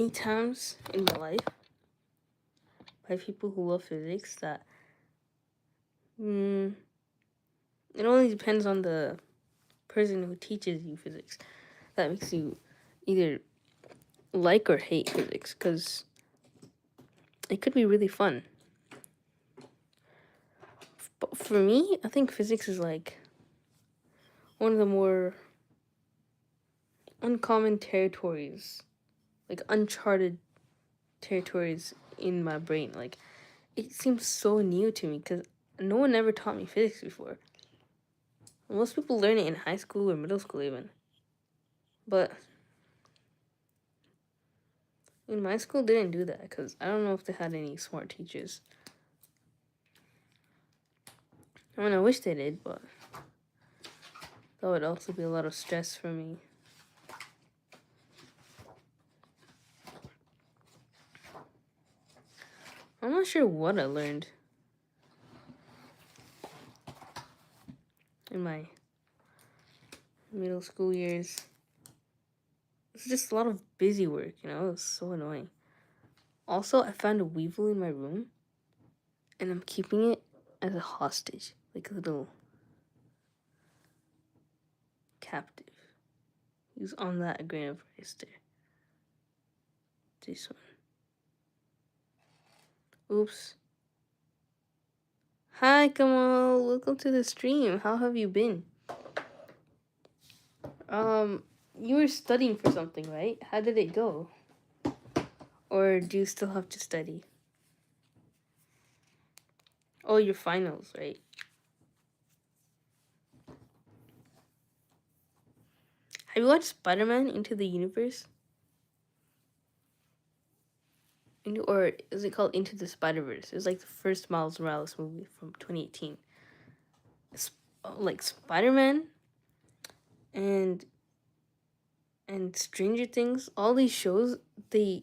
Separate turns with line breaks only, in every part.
many times in my life by people who love physics that it only depends on the person who teaches you physics that makes you either like or hate physics, because it could be really fun. But for me, I think physics is like one of the more uncommon territories, like uncharted territories in my brain. Like, it seems so new to me because no one ever taught me physics before. Most people learn it in high school or middle school even. But in my school, they didn't do that because I don't know if they had any smart teachers. I mean, I wish they did, but that would also be a lot of stress for me. I'm not sure what I learned in my middle school years. It's just a lot of busy work, you know? It's so annoying. Also, I found a weevil in my room, and I'm keeping it as a hostage, like a little captive. He's on that grain of rice there. This one. Oops. Hi, Kamal. Welcome to the stream. How have you been? You were studying for something, right? How did it go? Or do you still have to study? Oh, your finals, right? Have you watched Spider-Man Into the Universe? Or is it called Into the Spider-Verse? It's like the first Miles Morales movie from 2018. It's like Spider-Man and Stranger Things. All these shows, they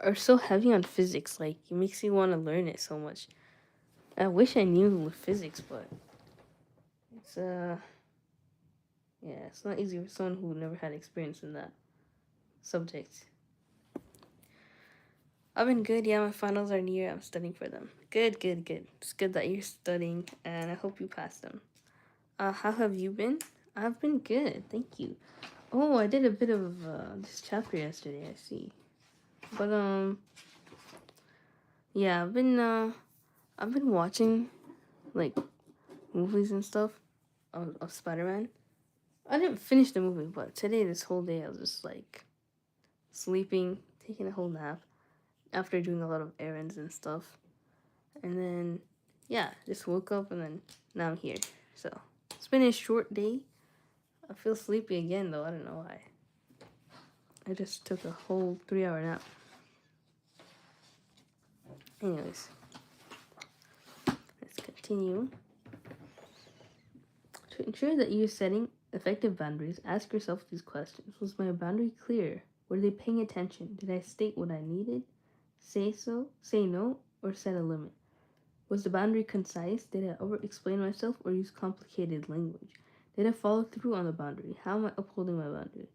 are so heavy on physics. Like, it makes you want to learn it so much. I wish I knew physics, but it's yeah, it's not easy for someone who never had experience in that subject. I've been good. Yeah, my finals are near. I'm studying for them. Good, good, good. It's good that you're studying, and I hope you pass them. How have you been? I've been good, thank you. Oh, I did a bit of this chapter yesterday. I see, but yeah, I've been watching like movies and stuff of Spider-Man. I didn't finish the movie, but today, this whole day, I was just like sleeping, taking a whole nap after doing a lot of errands and stuff. And then, yeah, just woke up and then now I'm here. So, it's been a short day. I feel sleepy again though, I don't know why. I just took a whole 3-hour nap. Anyways, let's continue. To ensure that you're setting effective boundaries, ask yourself these questions. Was my boundary clear? Were they paying attention? Did I state what I needed? Say no, or set a limit? Was the boundary concise? Did I over-explain myself or use complicated language? Did I follow through on the boundary? How am I upholding my boundary?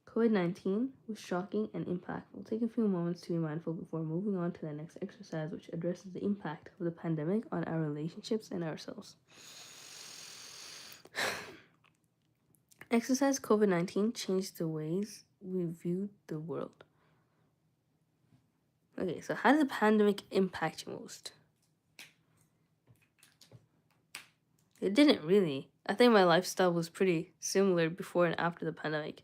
COVID-19 was shocking and impactful. Take a few moments to be mindful before moving on to the next exercise, which addresses the impact of the pandemic on our relationships and ourselves. Exercise COVID-19 changed the ways we viewed the world. Okay, so how did the pandemic impact you most? It didn't really. I think my lifestyle was pretty similar before and after the pandemic.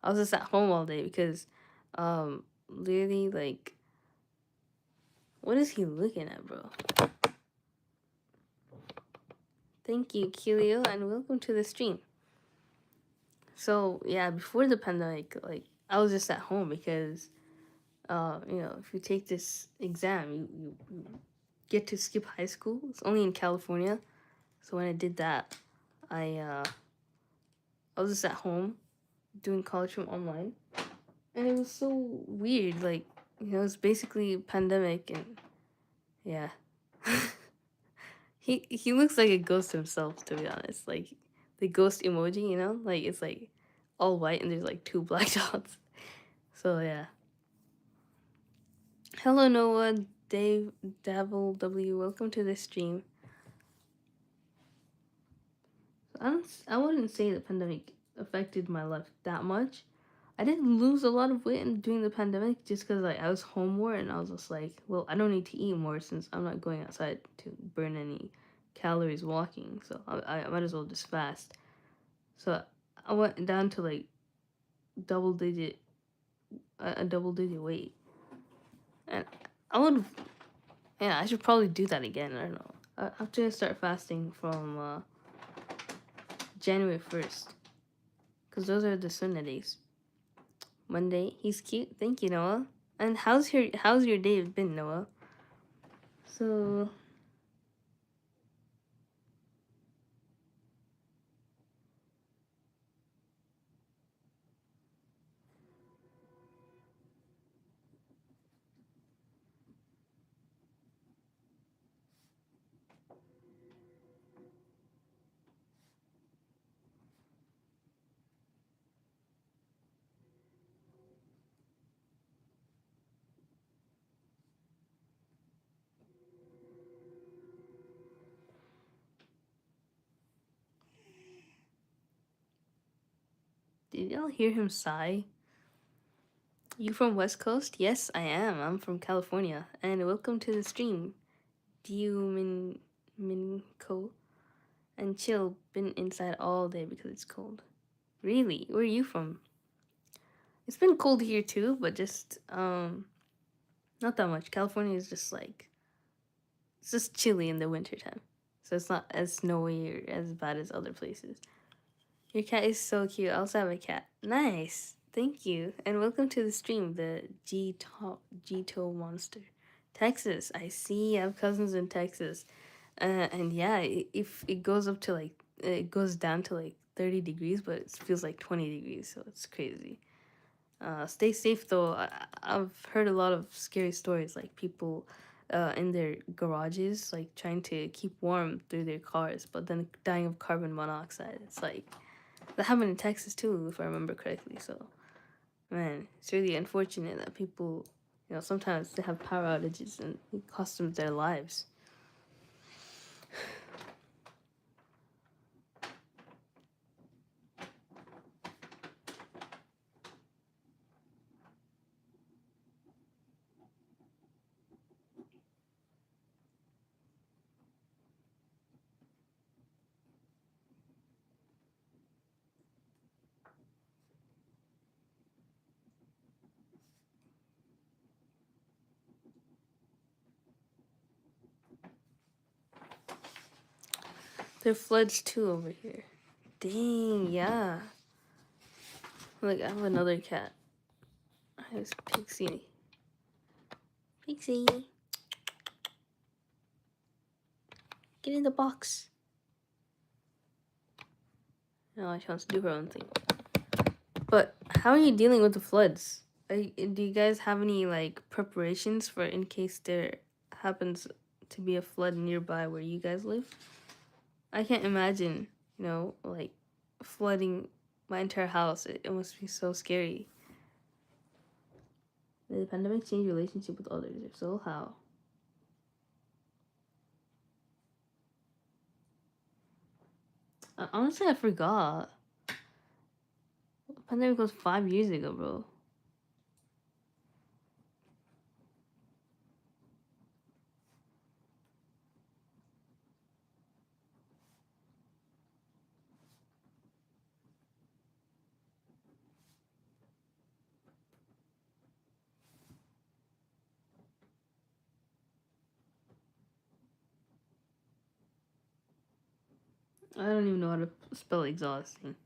I was just at home all day because, literally, like, what is he looking at, bro? Thank you, Kilio, and welcome to the stream. So, yeah, before the pandemic, like, I was just at home because, if you take this exam, you get to skip high school. It's only in California. So when I did that, I was just at home doing college from online. And it was so weird. Like, it's basically a pandemic and yeah. He looks like a ghost himself, to be honest. Like the ghost emoji, like it's like all white and there's like 2 black dots. So yeah. Hello, Noah, Dave, Devil W. Welcome to the stream. I wouldn't say the pandemic affected my life that much. I didn't lose a lot of weight during the pandemic just because like I was home more and I was just like, well, I don't need to eat more since I'm not going outside to burn any calories walking. So I might as well just fast. So I went down to like double digit a double digit weight, and I would yeah I should probably do that again. I don't know. I have to start fasting from January 1st because those are the Sunnah days. Monday, he's cute. Thank you, Noah. And how's your day been, Noah? So did y'all hear him sigh? You from West Coast? Yes, I am. I'm from California, and welcome to the stream. Minko and chill. Been inside all day because it's cold. Really? Where are you from? It's been cold here too, but just not that much. California is just like it's just chilly in the wintertime. So it's not as snowy or as bad as other places. Your cat is so cute. I also have a cat. Nice. Thank you. And welcome to the stream, the Gito monster. Texas. I see. I have cousins in Texas. And yeah, if it goes up to like it goes down to like 30 degrees, but it feels like 20 degrees, so it's crazy. Stay safe though. I've heard a lot of scary stories, like people in their garages, like trying to keep warm through their cars, but then dying of carbon monoxide. It's like that happened in Texas too, if I remember correctly. So, man, it's really unfortunate that people, sometimes they have power outages and it costs them their lives. There are floods too over here. Dang, yeah. Like, I have another cat. I have Pixie. Pixie. Get in the box. No, she wants to do her own thing. But how are you dealing with the floods? Do you guys have any like preparations for in case there happens to be a flood nearby where you guys live? I can't imagine, like flooding my entire house. It must be so scary. Did the pandemic change your relationship with others? If so, how? Honestly, I forgot. The pandemic was 5 years ago, bro. I don't even know how to spell exhausting.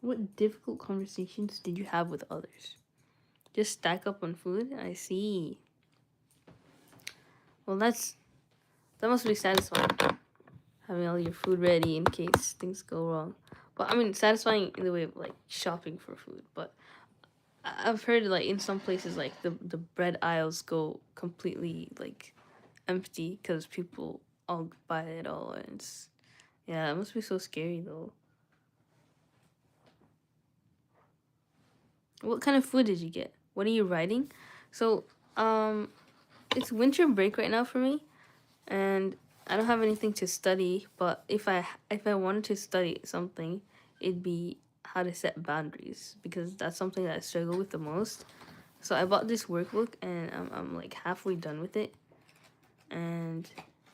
What difficult conversations did you have with others? Just stack up on food? I see. Well, that must be satisfying. Having all your food ready in case things go wrong. But I mean, satisfying in the way of like shopping for food. But I've heard like in some places like the bread aisles go completely like empty because people all buy it all, and it's yeah, it must be so scary though. What kind of food did you get? What are you writing? So um, it's winter break right now for me, and I don't have anything to study. But if I wanted to study something, it'd be how to set boundaries because that's something that I struggle with the most. So I bought this workbook and I'm like halfway done with it, and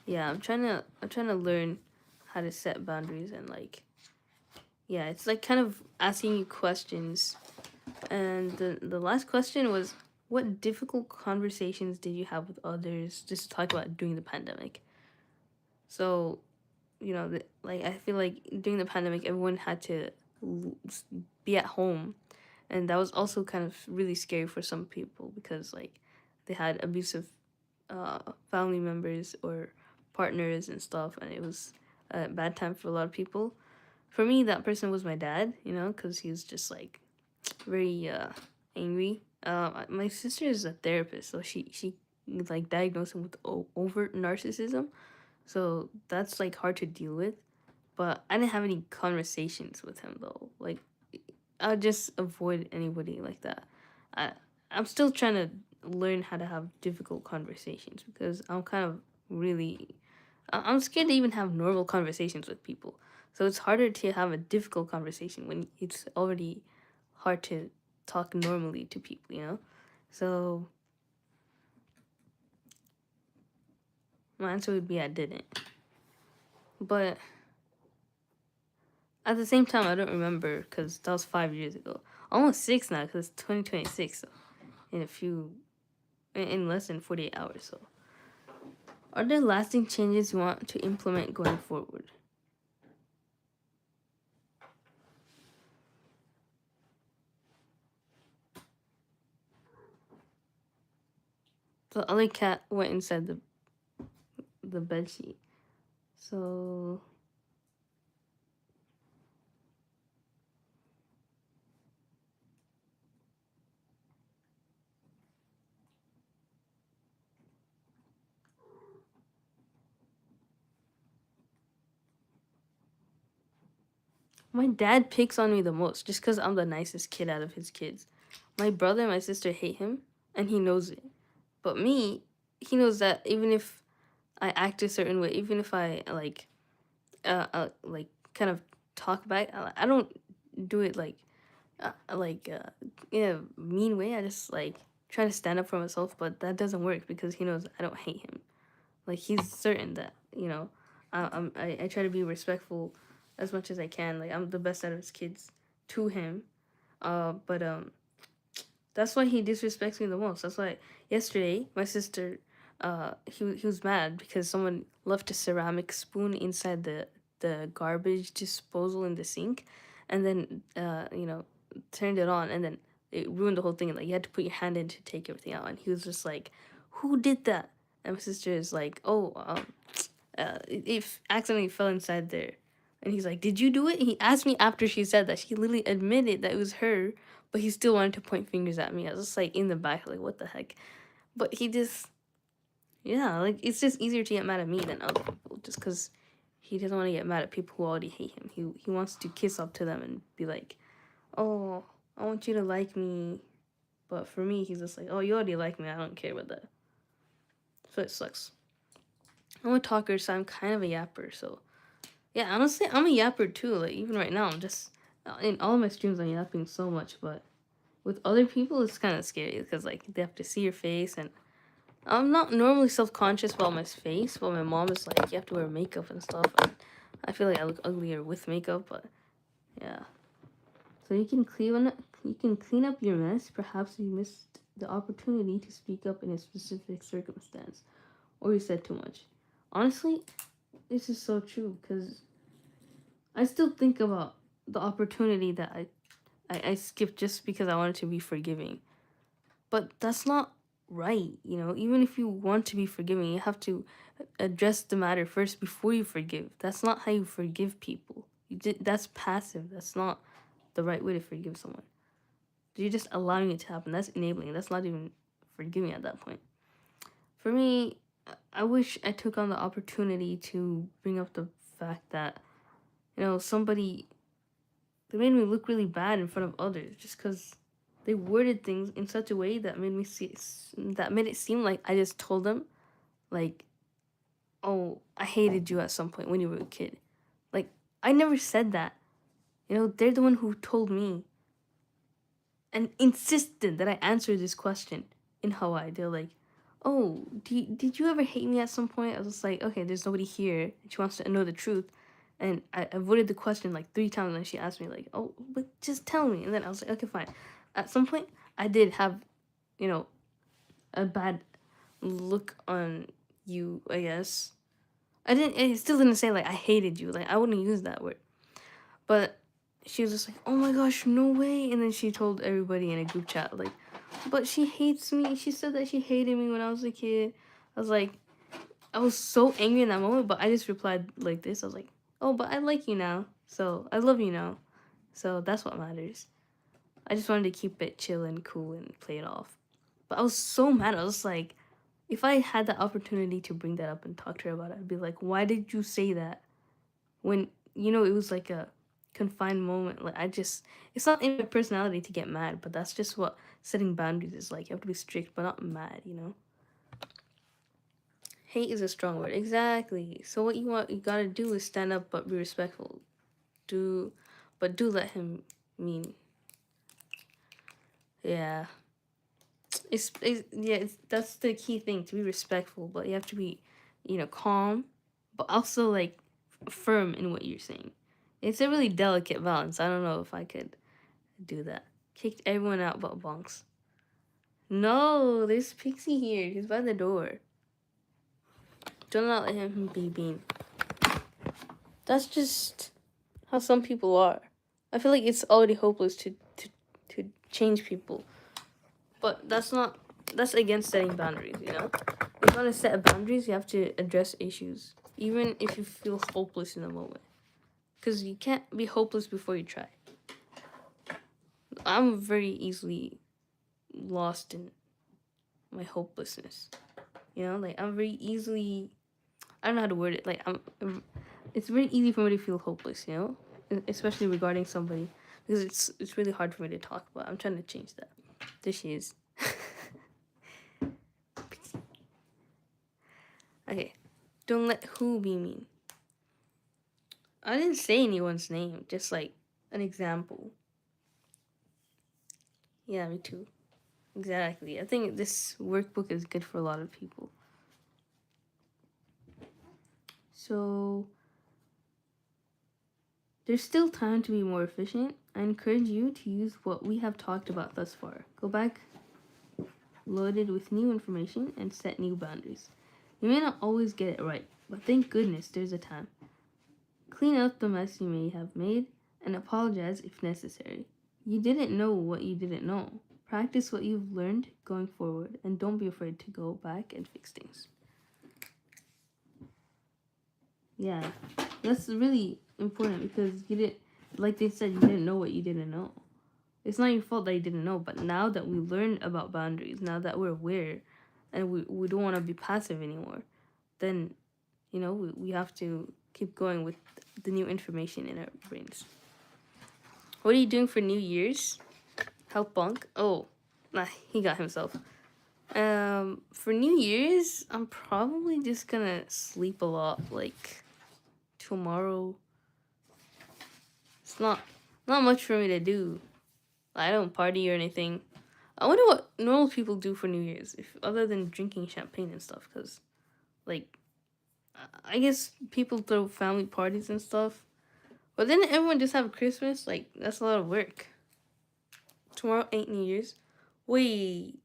yeah, I'm trying to learn how to set boundaries and like yeah, it's like kind of asking you questions. And the last question was, what difficult conversations did you have with others? Just to talk about during the pandemic. So like I feel like during the pandemic, everyone had to be at home, and that was also kind of really scary for some people because like they had abusive family members or partners and stuff, and it was a bad time for a lot of people. For me, that person was my dad, because he was just like very angry. My sister is a therapist, so she like diagnosed him with overt narcissism. So that's like hard to deal with. But I didn't have any conversations with him though. Like I'll just avoid anybody like that. I I'm still trying to learn how to have difficult conversations because I'm kind of really I'm scared to even have normal conversations with people. So it's harder to have a difficult conversation when it's already hard to talk normally to people. So my answer would be I didn't. But at the same time, I don't remember because that was 5 years ago. Almost six now because it's 2026. So in a few, in less than 48 hours. So, are there lasting changes you want to implement going forward? The other cat went inside the bed sheet. So my dad picks on me the most just because I'm the nicest kid out of his kids. My brother and my sister hate him, and he knows it. But me, he knows that even if I act a certain way, even if I like kind of talk back, I don't do it in a mean way. I just like try to stand up for myself, but that doesn't work because he knows I don't hate him. Like he's certain that I try to be respectful as much as I can. Like I'm the best out of his kids to him. But that's why he disrespects me the most. That's why yesterday my sister, he was mad because someone left a ceramic spoon inside the garbage disposal in the sink, and then turned it on, and then it ruined the whole thing. And like you had to put your hand in to take everything out, and he was just like, "Who did that?" And my sister is like, "Oh, it accidentally fell inside there." And he's like, "Did you do it?" And he asked me after she said that. She literally admitted that it was her, but he still wanted to point fingers at me. I was just like in the back, like, what the heck? But he just, yeah, like it's just easier to get mad at me than other people just because he doesn't want to get mad at people who already hate him. He wants to kiss up to them and be like, "Oh, I want you to like me." But for me, he's just like, "Oh, you already like me. I don't care about that." So it sucks. I'm a talker, so I'm kind of a yapper. So yeah, honestly, I'm a yapper too. Like even right now, I'm just in all of my streams, I'm yapping so much. But with other people, it's kind of scary because like they have to see your face, and I'm not normally self conscious about my face. But my mom is like, you have to wear makeup and stuff, and I feel like I look uglier with makeup. But yeah, so you can clean up your mess. Perhaps you missed the opportunity to speak up in a specific circumstance, or you said too much. Honestly, this is so true because I still think about the opportunity that I skipped just because I wanted to be forgiving. But that's not right, Even if you want to be forgiving, you have to address the matter first before you forgive. That's not how you forgive people, That's passive. That's not the right way to forgive someone. You're just allowing it to happen. That's enabling. That's not even forgiving at that point. For me, I wish I took on the opportunity to bring up the fact that, somebody, they made me look really bad in front of others just because they worded things in such a way that made it seem like I just told them, like, oh, I hated you at some point when you were a kid. Like, I never said that. They're the one who told me and insisted that I answer this question in Hawaii. They're like, oh, did you ever hate me at some point? I was just like, okay, there's nobody here. She wants to know the truth. And I avoided the question like 3 times, and she asked me like, oh, but just tell me. And then I was like, okay, fine. At some point, I did have, a bad look on you, I guess. I still didn't say like I hated you. Like, I wouldn't use that word. But she was just like, oh my gosh, no way. And then she told everybody in a group chat, like, but she hates me. She said that she hated me when I was a kid. I was like, I was so angry in that moment, but I just replied like this. I was like, oh, but I like you now. So I love you now. So that's what matters. I just wanted to keep it chill and cool and play it off. But I was so mad. I was like, if I had the opportunity to bring that up and talk to her about it, I'd be like, why did you say that? When, it was like a confined moment. Like, it's not in my personality to get mad, but that's just what setting boundaries is like. You have to be strict, but not mad. Hate is a strong word. Exactly. So what you gotta do is stand up but be respectful. Do let him mean. Yeah. That's the key thing, to be respectful, but you have to be, calm, but also like firm in what you're saying. It's a really delicate balance. I don't know if I could do that. Kicked everyone out but Bonks. No, there's Pixie here. He's by the door. Do not let him be Bean. That's just how some people are. I feel like it's already hopeless to change people. But that's against setting boundaries, If you want to set boundaries, you have to address issues, even if you feel hopeless in the moment. Because you can't be hopeless before you try. I'm very easily lost in my hopelessness. Like, I'm very easily, I don't know how to word it. Like, it's very easy for me to feel hopeless, especially regarding somebody, because it's really hard for me to talk about. I'm trying to change that. There she is. Okay, don't let who be mean. I didn't say anyone's name, just like an example. Yeah, me too. Exactly. I think this workbook is good for a lot of people. So, there's still time to be more efficient. I encourage you to use what we have talked about thus far. Go back loaded with new information and set new boundaries. You may not always get it right, but thank goodness there's a time. Clean up the mess you may have made and apologize if necessary. You didn't know what you didn't know. Practice what you've learned going forward, and don't be afraid to go back and fix things. Yeah, that's really important, because you didn't, like they said, you didn't know what you didn't know. It's not your fault that you didn't know, but now that we learned about boundaries, now that we're aware, and we don't want to be passive anymore, then, we have to keep going with the new information in our brains. What are you doing for New Year's? Help Bonk? Oh, nah, he got himself. For New Year's, I'm probably just gonna sleep a lot, like tomorrow. It's not much for me to do. I don't party or anything. I wonder what normal people do for New Year's, other than drinking champagne and stuff, because, like, I guess people throw family parties and stuff. But then everyone just have Christmas? Like, that's a lot of work. Tomorrow ain't New Year's. Wait.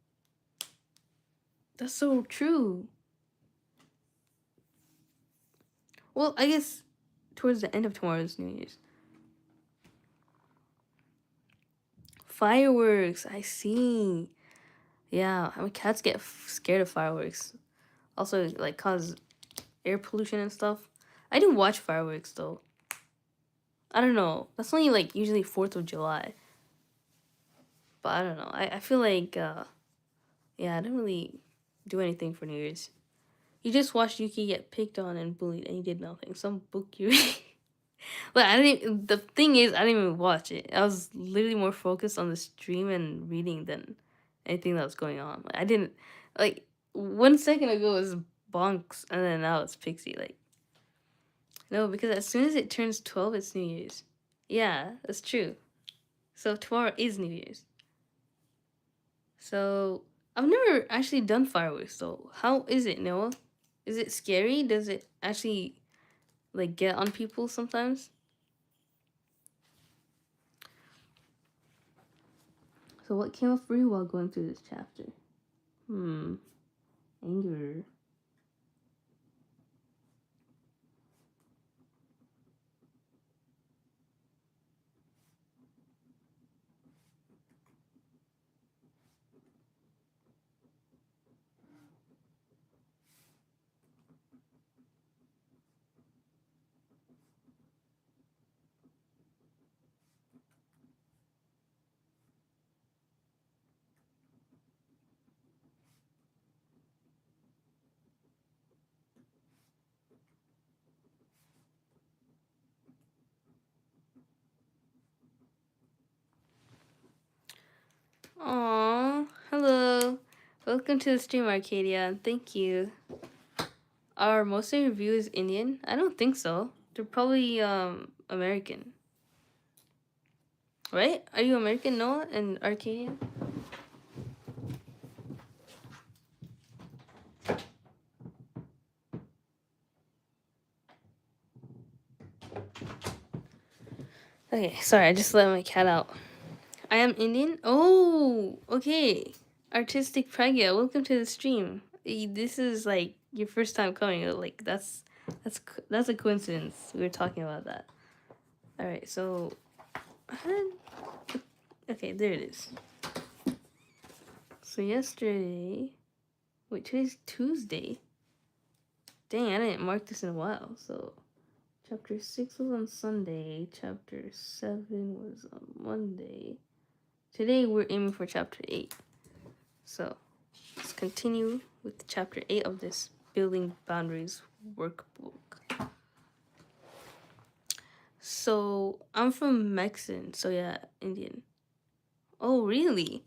That's so true. Well, I guess towards the end of tomorrow is New Year's. Fireworks, I see. Yeah, I mean, cats get scared of fireworks. Also, like, cause air pollution and stuff. I do watch fireworks, though. I don't know. That's only like usually 4th of July. But I don't know. I feel like yeah, I don't really do anything for New Year's. You just watched Yuki get picked on and bullied, and you did nothing. Some book you read. But I didn't. The thing is, I didn't even watch it. I was literally more focused on the stream and reading than anything that was going on. Like, I didn't like 1 second ago it was Bonks, and then now it's Pixie. Like no, because as soon as it turns 12, it's New Year's. Yeah, that's true. So tomorrow is New Year's. So I've never actually done fireworks though. How is it, Noah? Is it scary? Does it actually like get on people sometimes? So what came up for you while going through this chapter? Anger. Aww. Hello. Welcome to the stream, Arcadia. Thank you. Are most of your viewers Indian? I don't think so. They're probably American. Right? Are you American, Noah, and Arcadian? Okay, sorry, I just let my cat out. I am Indian? Oh, okay. Artistic Pragya, welcome to the stream. This is like your first time coming. Like that's a coincidence. We were talking about that. All right, so okay, there it is. So yesterday, wait, today's Tuesday. Dang, I didn't mark this in a while. So chapter 6 was on Sunday. Chapter 7 was on Monday. Today we're aiming for chapter 8. So let's continue with chapter 8 of this Building Boundaries workbook. So I'm from Mexican, so yeah, Indian. Oh, really?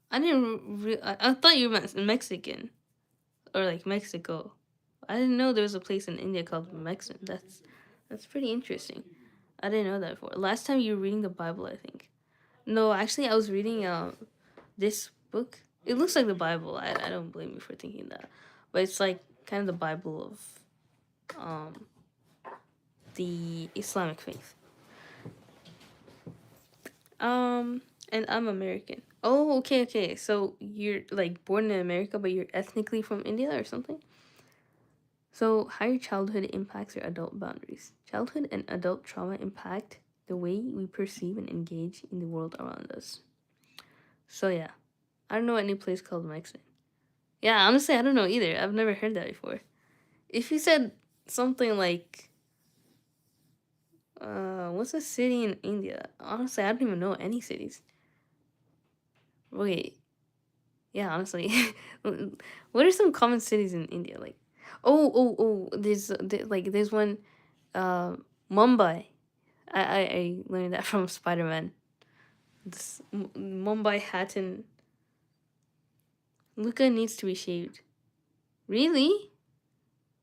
I thought you meant Mexican or like Mexico. I didn't know there was a place in India called Mexican. That's pretty interesting. I didn't know that before. Last time you were reading the Bible, I think. No, actually, I was reading this book. It looks like the Bible. I don't blame you for thinking that, but it's like kind of the Bible of the Islamic faith. And I'm American. Oh, okay. So you're like born in America, but you're ethnically from India or something? So how your childhood impacts your adult boundaries. Childhood and adult trauma impact the way we perceive and engage in the world around us. So yeah, I don't know any place called Mexican. Yeah, honestly, I don't know either. I've never heard that before. If you said something like, what's a city in India? Honestly, I don't even know any cities. Wait, yeah, honestly, what are some common cities in India? Like, there's one, Mumbai. I learned that from Spiderman. This Mumbai Hatton. Luca needs to be shaved. Really?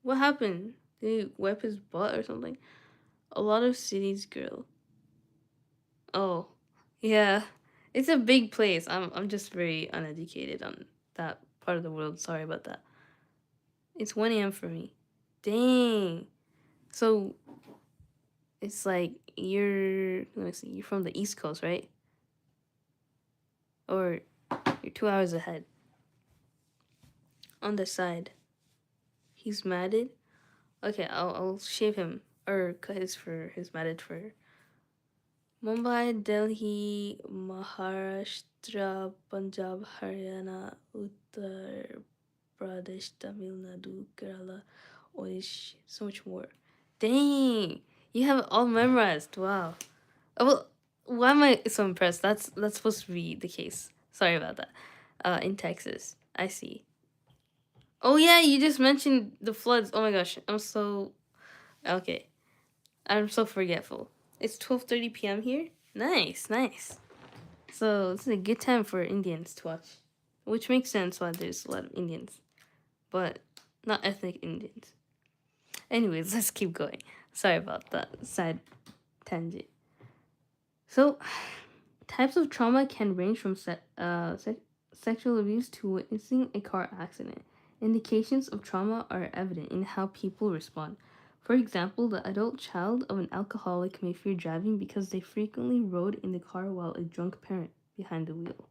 What happened? Did he wipe his butt or something? A lot of cities, girl. Oh, yeah. It's a big place. I'm just very uneducated on that part of the world. Sorry about that. It's 1 a.m. for me. Dang. So it's like let me see, you're from the East Coast, right? Or you're 2 hours ahead. On the side. He's matted. Okay, I'll shave him or cut his matted fur. Mumbai, Delhi, Maharashtra, Punjab, Haryana, Uttar Pradesh, Tamil Nadu, Kerala, Odisha, so much more. Dang! You have it all memorized. Wow. Oh, well, why am I so impressed? That's supposed to be the case. Sorry about that. In Texas, I see. Oh yeah, you just mentioned the floods. Oh my gosh, I'm so okay. I'm so forgetful. It's 12:30 p.m. here. Nice, nice. So this is a good time for Indians to watch, which makes sense why there's a lot of Indians, but not ethnic Indians. Anyways, let's keep going. Sorry about that side tangent. So, types of trauma can range from sexual abuse to witnessing a car accident. Indications of trauma are evident in how people respond. For example, the adult child of an alcoholic may fear driving because they frequently rode in the car while a drunk parent behind the wheel.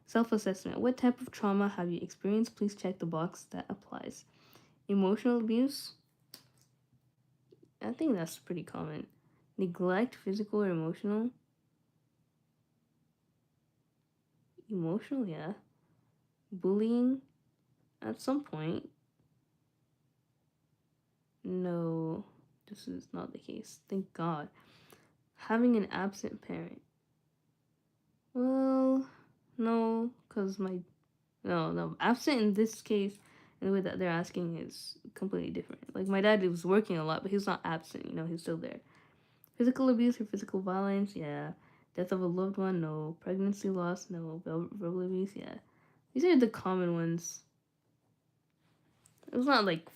Self assessment. What type of trauma have you experienced? Please check the box that applies. Emotional abuse. I think that's pretty common. Neglect, physical or emotional. Emotional, yeah. Bullying, at some point. No, this is not the case. Thank God. Having an absent parent. Well, no, because my. No. Absent in this case, in the way that they're asking, is completely different. Like, my dad was working a lot, but he's not absent, he's still there. Physical abuse or physical violence, yeah. Death of a loved one, no. Pregnancy loss, no. Verbal abuse, yeah. These are the common ones. It was not like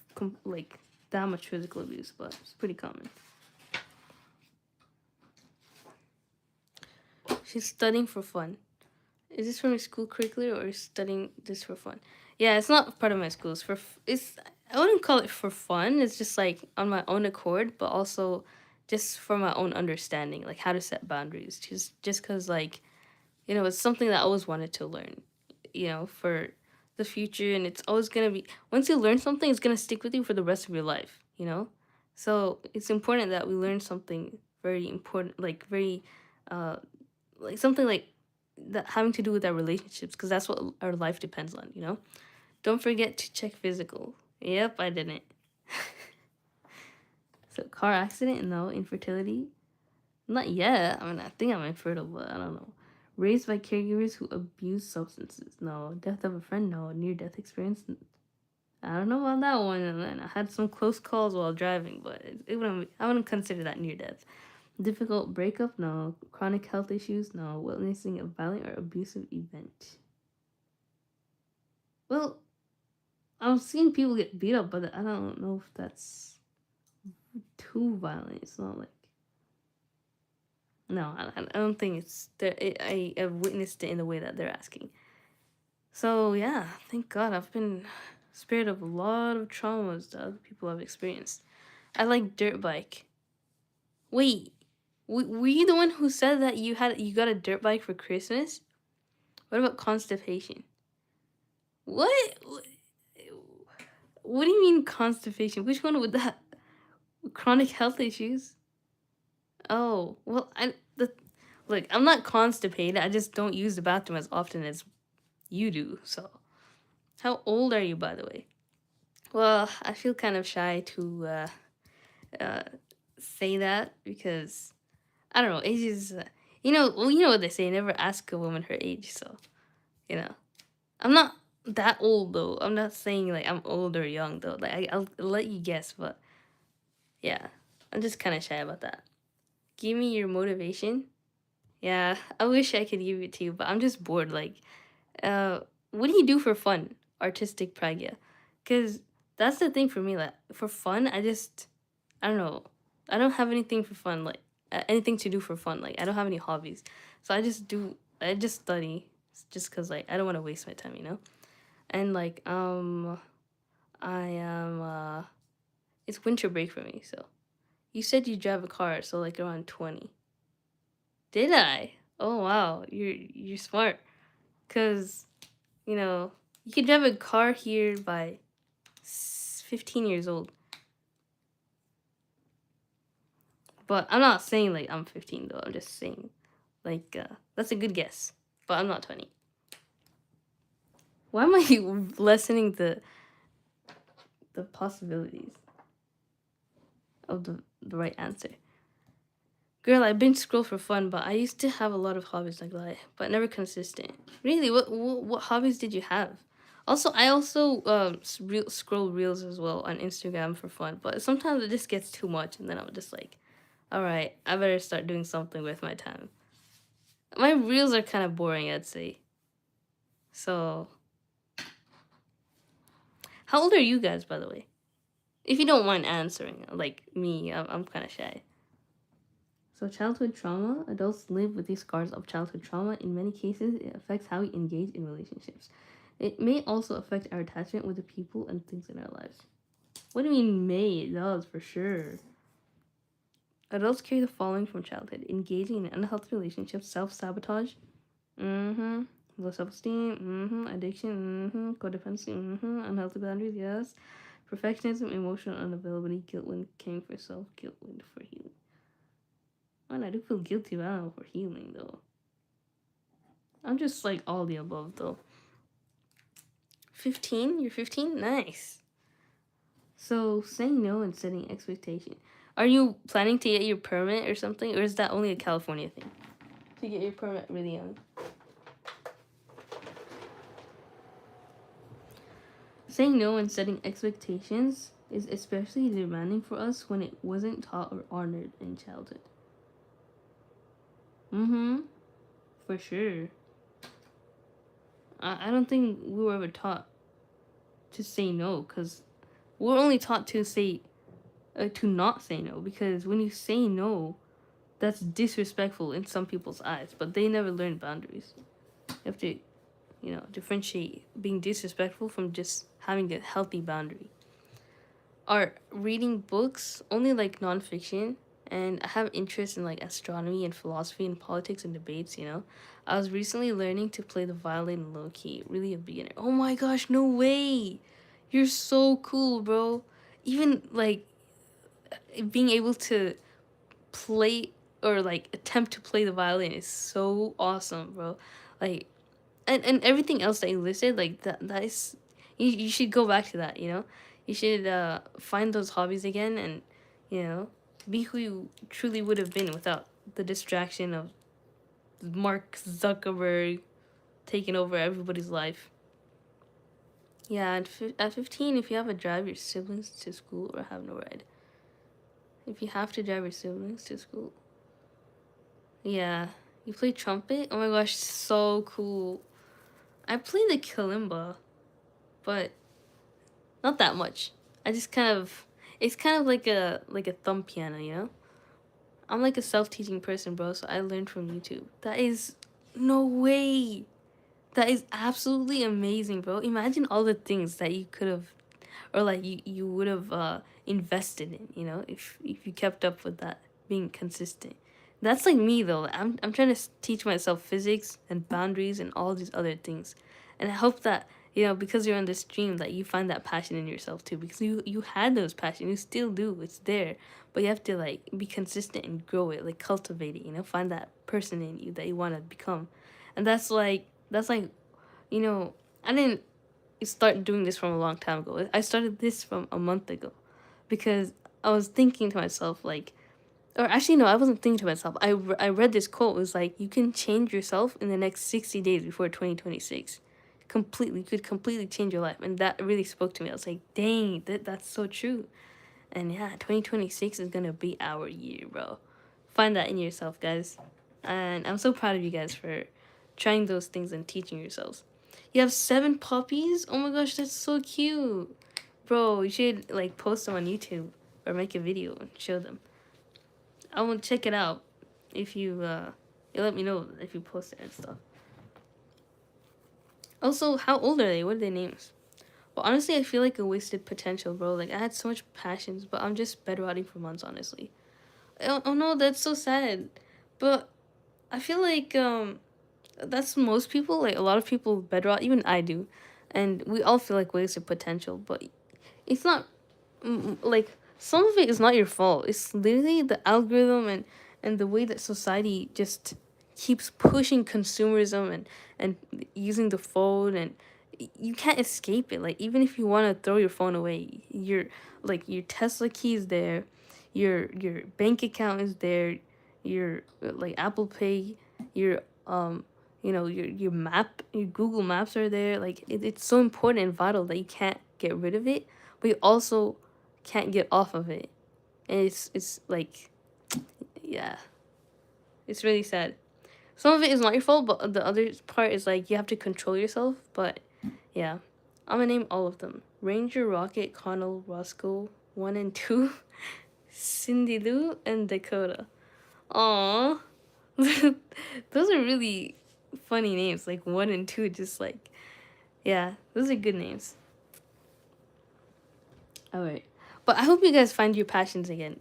that much physical abuse, but it's pretty common. She's studying for fun. Is this from a school curriculum or is studying this for fun? Yeah, it's not part of my school. It's I wouldn't call it for fun. It's just like on my own accord, but also just for my own understanding, like how to set boundaries. Just because it's something that I always wanted to learn, for the future, and it's always gonna be once you learn something, it's gonna stick with you for the rest of your life. So it's important that we learn something very important, like very, like something like that having to do with our relationships, because that's what our life depends on. Don't forget to check physical. Yep, I didn't. So car accident, no. Infertility, not yet. I mean, I think I'm infertile, but I don't know. Raised by caregivers who abuse substances, no. Death of a friend, no. Near death experience, I don't know about that one. And then I had some close calls while driving, but I wouldn't consider that near death. Difficult breakup, no. Chronic health issues, no. Witnessing a violent or abusive event. Well, I've seen people get beat up, but I don't know if that's too violent. It's not like. No, I don't think it's there. I have witnessed it in the way that they're asking. So yeah, thank God I've been spared of a lot of traumas that other people have experienced. I like dirt bike. Wait, were you the one who said that you got a dirt bike for Christmas? What about constipation? What? What do you mean constipation? Which one would that? Chronic health issues? Oh, well, look, I'm not constipated. I just don't use the bathroom as often as you do. So, how old are you, by the way? Well, I feel kind of shy to uh, say that because I don't know. Age is, you know what they say. Never ask a woman her age. So, you know, I'm not that old though. I'm not saying like I'm old or young though. Like I'll let you guess, but yeah, I'm just kind of shy about that. Give me your motivation. Yeah, I wish I could give it to you, but I'm just bored. Like, uh, what do you do for fun? Artistic pragya, because that's the thing for me. Like, for fun, I don't know. I don't have anything for fun. Like, anything to do for fun. Like, I don't have any hobbies, so I just study, just because like I don't want to waste my time. And like, I am. It's winter break for me, so you said you drive a car, so like around 20. Did I? Oh wow, you're smart. Cause you can drive a car here by 15 years old. But I'm not saying like I'm 15 though. I'm just saying like that's a good guess. But I'm not 20. Why am I lessening the possibilities of the right answer? Girl, I binge scroll for fun, but I used to have a lot of hobbies like that, but never consistent. Really, what hobbies did you have? Also, I also scroll reels as well on Instagram for fun, but sometimes it just gets too much, and then I'm just like, all right, I better start doing something with my time. My reels are kind of boring, I'd say. So, how old are you guys, by the way? If you don't mind answering, like me, I'm kind of shy. So, childhood trauma, adults live with these scars of childhood trauma. In many cases, it affects how we engage in relationships. It may also affect our attachment with the people and things in our lives. What do you mean, may? It does, for sure. Adults carry the following from childhood: engaging in unhealthy relationships, self sabotage, low self esteem, addiction, codependency, unhealthy boundaries, yes, perfectionism, emotional unavailability, guilt when caring for self, guilt when for healing. And I do feel guilty about for healing though. I'm just like all the above though. 15? You're 15? Nice. So saying no and setting expectation. Are you planning to get your permit or something? Or is that only a California thing? To get your permit really young. Saying no and setting expectations is especially demanding for us when it wasn't taught or honored in childhood. For sure. I don't think we were ever taught to say no because we're only taught to not say no, because when you say no, that's disrespectful in some people's eyes, but they never learn boundaries. You have to, differentiate being disrespectful from just having a healthy boundary. Are reading books only like nonfiction, and I have interest in like astronomy and philosophy and politics and debates. I was recently learning to play the violin low key, really a beginner. Oh my gosh, no way! You're so cool, bro. Even like being able to play or like attempt to play the violin is so awesome, bro. Like, and everything else that you listed, like that is, you should go back to that. You should find those hobbies again, and you know be who you truly would have been without the distraction of Mark Zuckerberg taking over everybody's life. Yeah, at 15, if you have to drive your siblings to school or have no ride. If you have to drive your siblings to school. Yeah. You play trumpet? Oh my gosh, so cool. I play the kalimba, but not that much. I just kind of it's kind of like a thumb piano. I'm like a self-teaching person, bro, so I learned from YouTube. That is no way. That is absolutely amazing, bro. Imagine all the things that you could have or like you would have invested in, if you kept up with that, being consistent. That's like me though. I'm trying to teach myself physics and boundaries and all these other things, and I hope that because you're on this stream that you find that passion in yourself too, because you had those passions, you still do, it's there, but you have to like be consistent and grow it, like cultivate it, find that person in you that you want to become. And that's like you know I didn't start doing this from a long time ago. I started this from a month ago because I was thinking to myself, like, or actually, no, I wasn't thinking to myself. I read this quote. It was like, you can change yourself in the next 60 days before 2026. Completely. You could completely change your life. And that really spoke to me. I was like, dang, that's so true. And yeah, 2026 is going to be our year, bro. Find that in yourself, guys. And I'm so proud of you guys for trying those things and teaching yourselves. You have 7 puppies? Oh my gosh, that's so cute. Bro, you should like post them on YouTube or make a video and show them. I will check it out if you let me know if you post it and stuff. Also, how old are they? What are their names? Well, honestly, I feel like a wasted potential, bro. Like I had so much passions, but I'm just bedrotting for months, honestly. Oh no, that's so sad. But I feel like that's most people. Like a lot of people bedrot, even I do, and we all feel like wasted potential. But it's not like some of it is not your fault. It's literally the algorithm and the way that society just keeps pushing consumerism and using the phone, and you can't escape it. Like even if you want to throw your phone away, your Tesla key is there, your bank account is there, your like Apple Pay, your your map, your Google Maps are there. Like it's so important and vital that you can't get rid of it, but you also can't get off of it. And it's like, yeah, it's really sad. Some of it is not your fault, but the other part is like you have to control yourself. But yeah, I'm gonna name all of them: Ranger, Rocket, Connell, Roscoe, 1 and 2, Cindy Lou, and Dakota. Aww. Those are really funny names, like 1 and 2, just like, yeah, those are good names. All right. But I hope you guys find your passions again.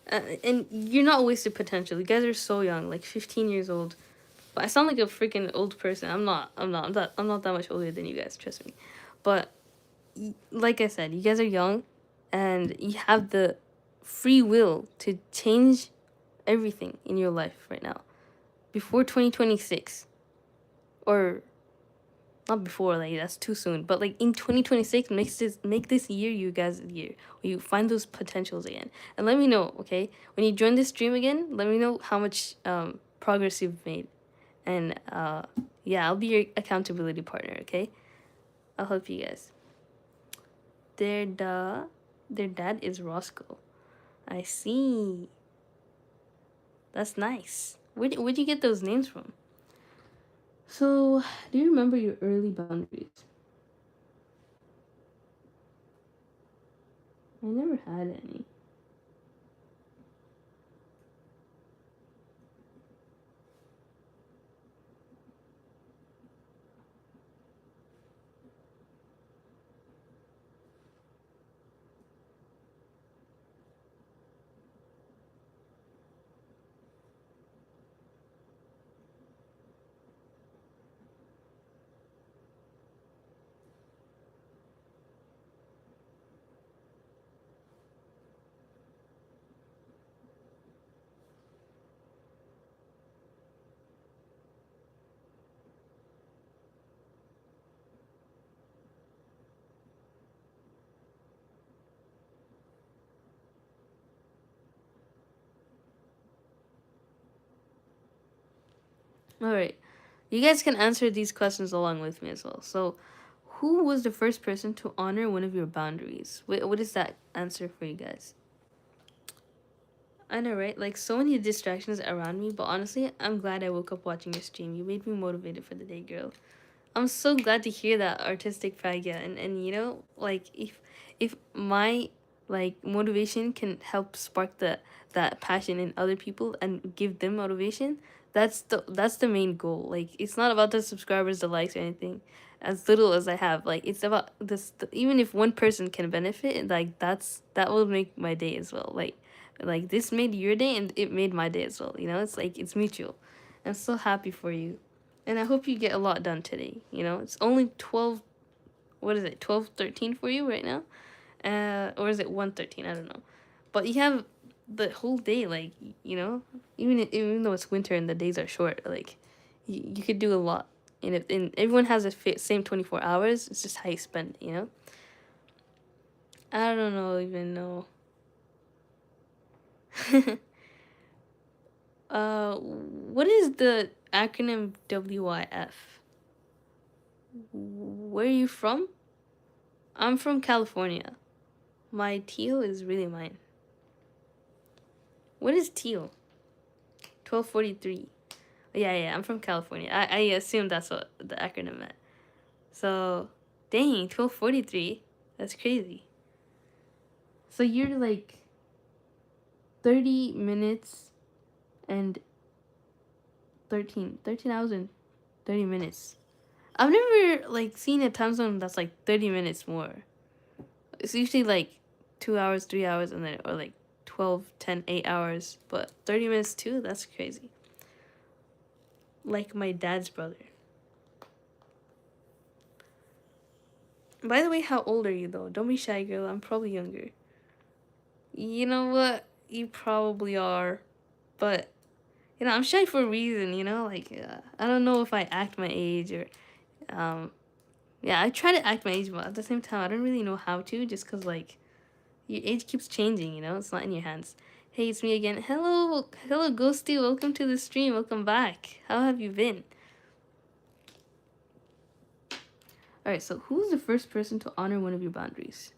And you're not wasted potential. You guys are so young, like 15 years old. But I sound like a freaking old person. I'm not that much older than you guys, trust me. But like I said, you guys are young and you have the free will to change everything in your life right now. Before 2026, or not before, like that's too soon, but like in 2026, make this year you guys' year where you find those potentials again. And let me know, okay, when you join this stream again, let me know how much progress you've made. And yeah, I'll be your accountability partner, okay? I'll help you guys. Their dad is Roscoe. I see. That's nice. Where'd you get those names from? So, do you remember your early boundaries? I never had any. All right. You guys can answer these questions along with me as well. So, who was the first person to honor one of your boundaries? What is that answer for you guys? I know, right? Like, so many distractions around me, but honestly, I'm glad I woke up watching your stream. You made me motivated for the day, girl. I'm so glad to hear that artistic pride, yeah. And like if my like motivation can help spark that passion in other people and give them motivation, that's the main goal. Like it's not about the subscribers, the likes or anything. As little as I have, like it's about even if one person can benefit, like that will make my day as well. Like this made your day and it made my day as well. It's like it's mutual. I'm so happy for you. And I hope you get a lot done today. It's only 12, what is it, 12:13 for you right now? Or is it 1:13? I don't know. But you have the whole day, like, even though it's winter and the days are short, like, you could do a lot. And everyone has the same 24 hours. It's just how you spend it. I don't know, even know. What is the acronym WIF? Where are you from? I'm from California. My teal is really mine. What is teal? 1243. Yeah, I'm from California. I assume that's what the acronym meant. So, dang, 1243. That's crazy. So you're like 30 minutes and 13 hours and 30 minutes. I've never like seen a time zone that's like 30 minutes more. It's usually like 2 hours, 3 hours, and then or like 12, 10, 8 hours. But 30 minutes too? That's crazy. Like my dad's brother. By the way, how old are you though? Don't be shy, girl. I'm probably younger. You know what? You probably are. But, I'm shy for a reason, Like, I don't know if I act my age or, yeah, I try to act my age, but at the same time, I don't really know how to just because, like, your age keeps changing, It's not in your hands. Hey, it's me again. Hello, Ghosty. Welcome to the stream. Welcome back. How have you been? All right. So, who's the first person to honor one of your boundaries?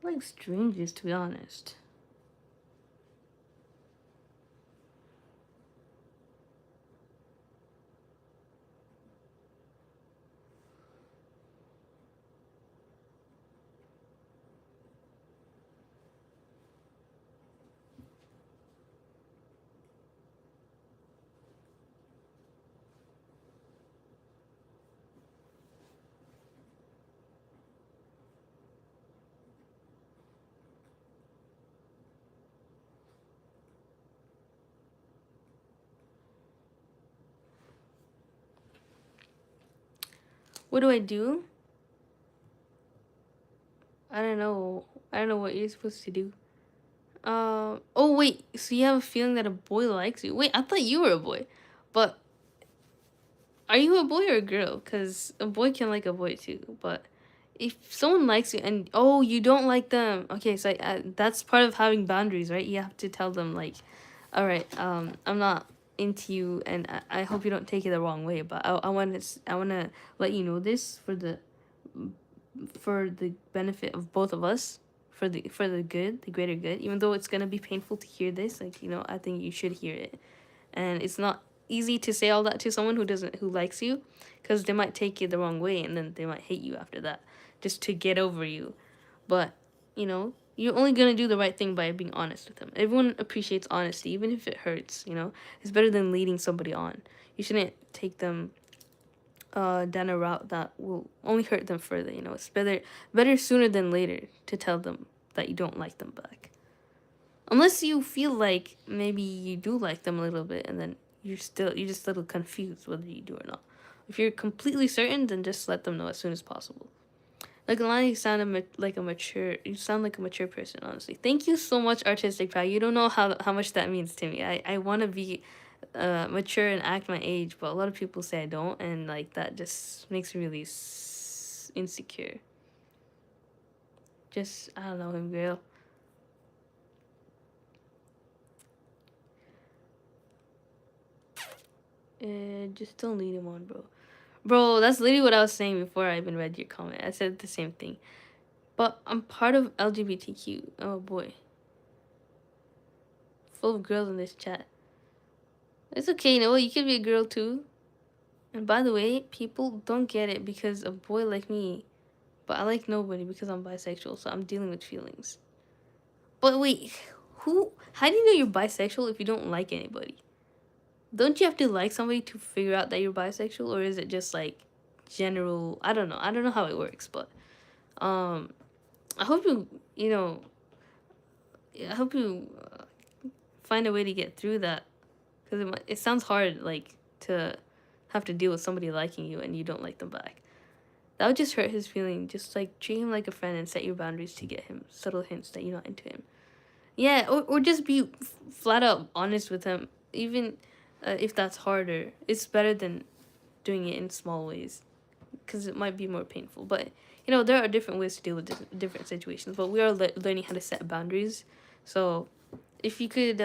Like strangers, to be honest. What do I do? I don't know. I don't know what you're supposed to do. Oh wait. So you have a feeling that a boy likes you? Wait, I thought you were a boy, but are you a boy or a girl? Cause a boy can like a boy too. But if someone likes you and oh you don't like them, okay, so that's part of having boundaries, right? You have to tell them like, all right, I'm not into you, and I hope you don't take it the wrong way. But I want to let you know this for the benefit of both of us, for the good, the greater good. Even though it's gonna be painful to hear this, like I think you should hear it, and it's not easy to say all that to someone who likes you, because they might take it the wrong way, and then they might hate you after that, just to get over you. But you're only gonna do the right thing by being honest with them. Everyone appreciates honesty, even if it hurts. It's better than leading somebody on. You shouldn't take them down a route that will only hurt them further. It's better sooner than later to tell them that you don't like them back. Unless you feel like maybe you do like them a little bit, and then you're just a little confused whether you do or not. If you're completely certain, then just let them know as soon as possible. Like Alana, you sound like a mature person, honestly. Thank you so much, Artistic Pie. You don't know how much that means to me. I want to be mature and act my age, but a lot of people say I don't, and like that just makes me really insecure. Just, I don't know him, girl. Just don't lead him on, bro. Bro, that's literally what I was saying before I even read your comment. I said the same thing. But I'm part of LGBTQ. Oh boy. Full of girls in this chat. It's okay, you can be a girl too. And by the way, people don't get it because a boy like me, but I like nobody because I'm bisexual, so I'm dealing with feelings. But wait, how do you know you're bisexual if you don't like anybody? Don't you have to like somebody to figure out that you're bisexual, or is it just like general? I don't know. I don't know how it works, but um I hope I hope you find a way to get through that, because it sounds hard, like, to have to deal with somebody liking you and you don't like them back. That would just hurt his feeling. Just like treat him like a friend and set your boundaries to get him subtle hints that you're not into him. Yeah, or just be flat out honest with him, even if that's harder. It's better than doing it in small ways, because it might be more painful. But there are different ways to deal with different situations. But we are learning how to set boundaries. So if you could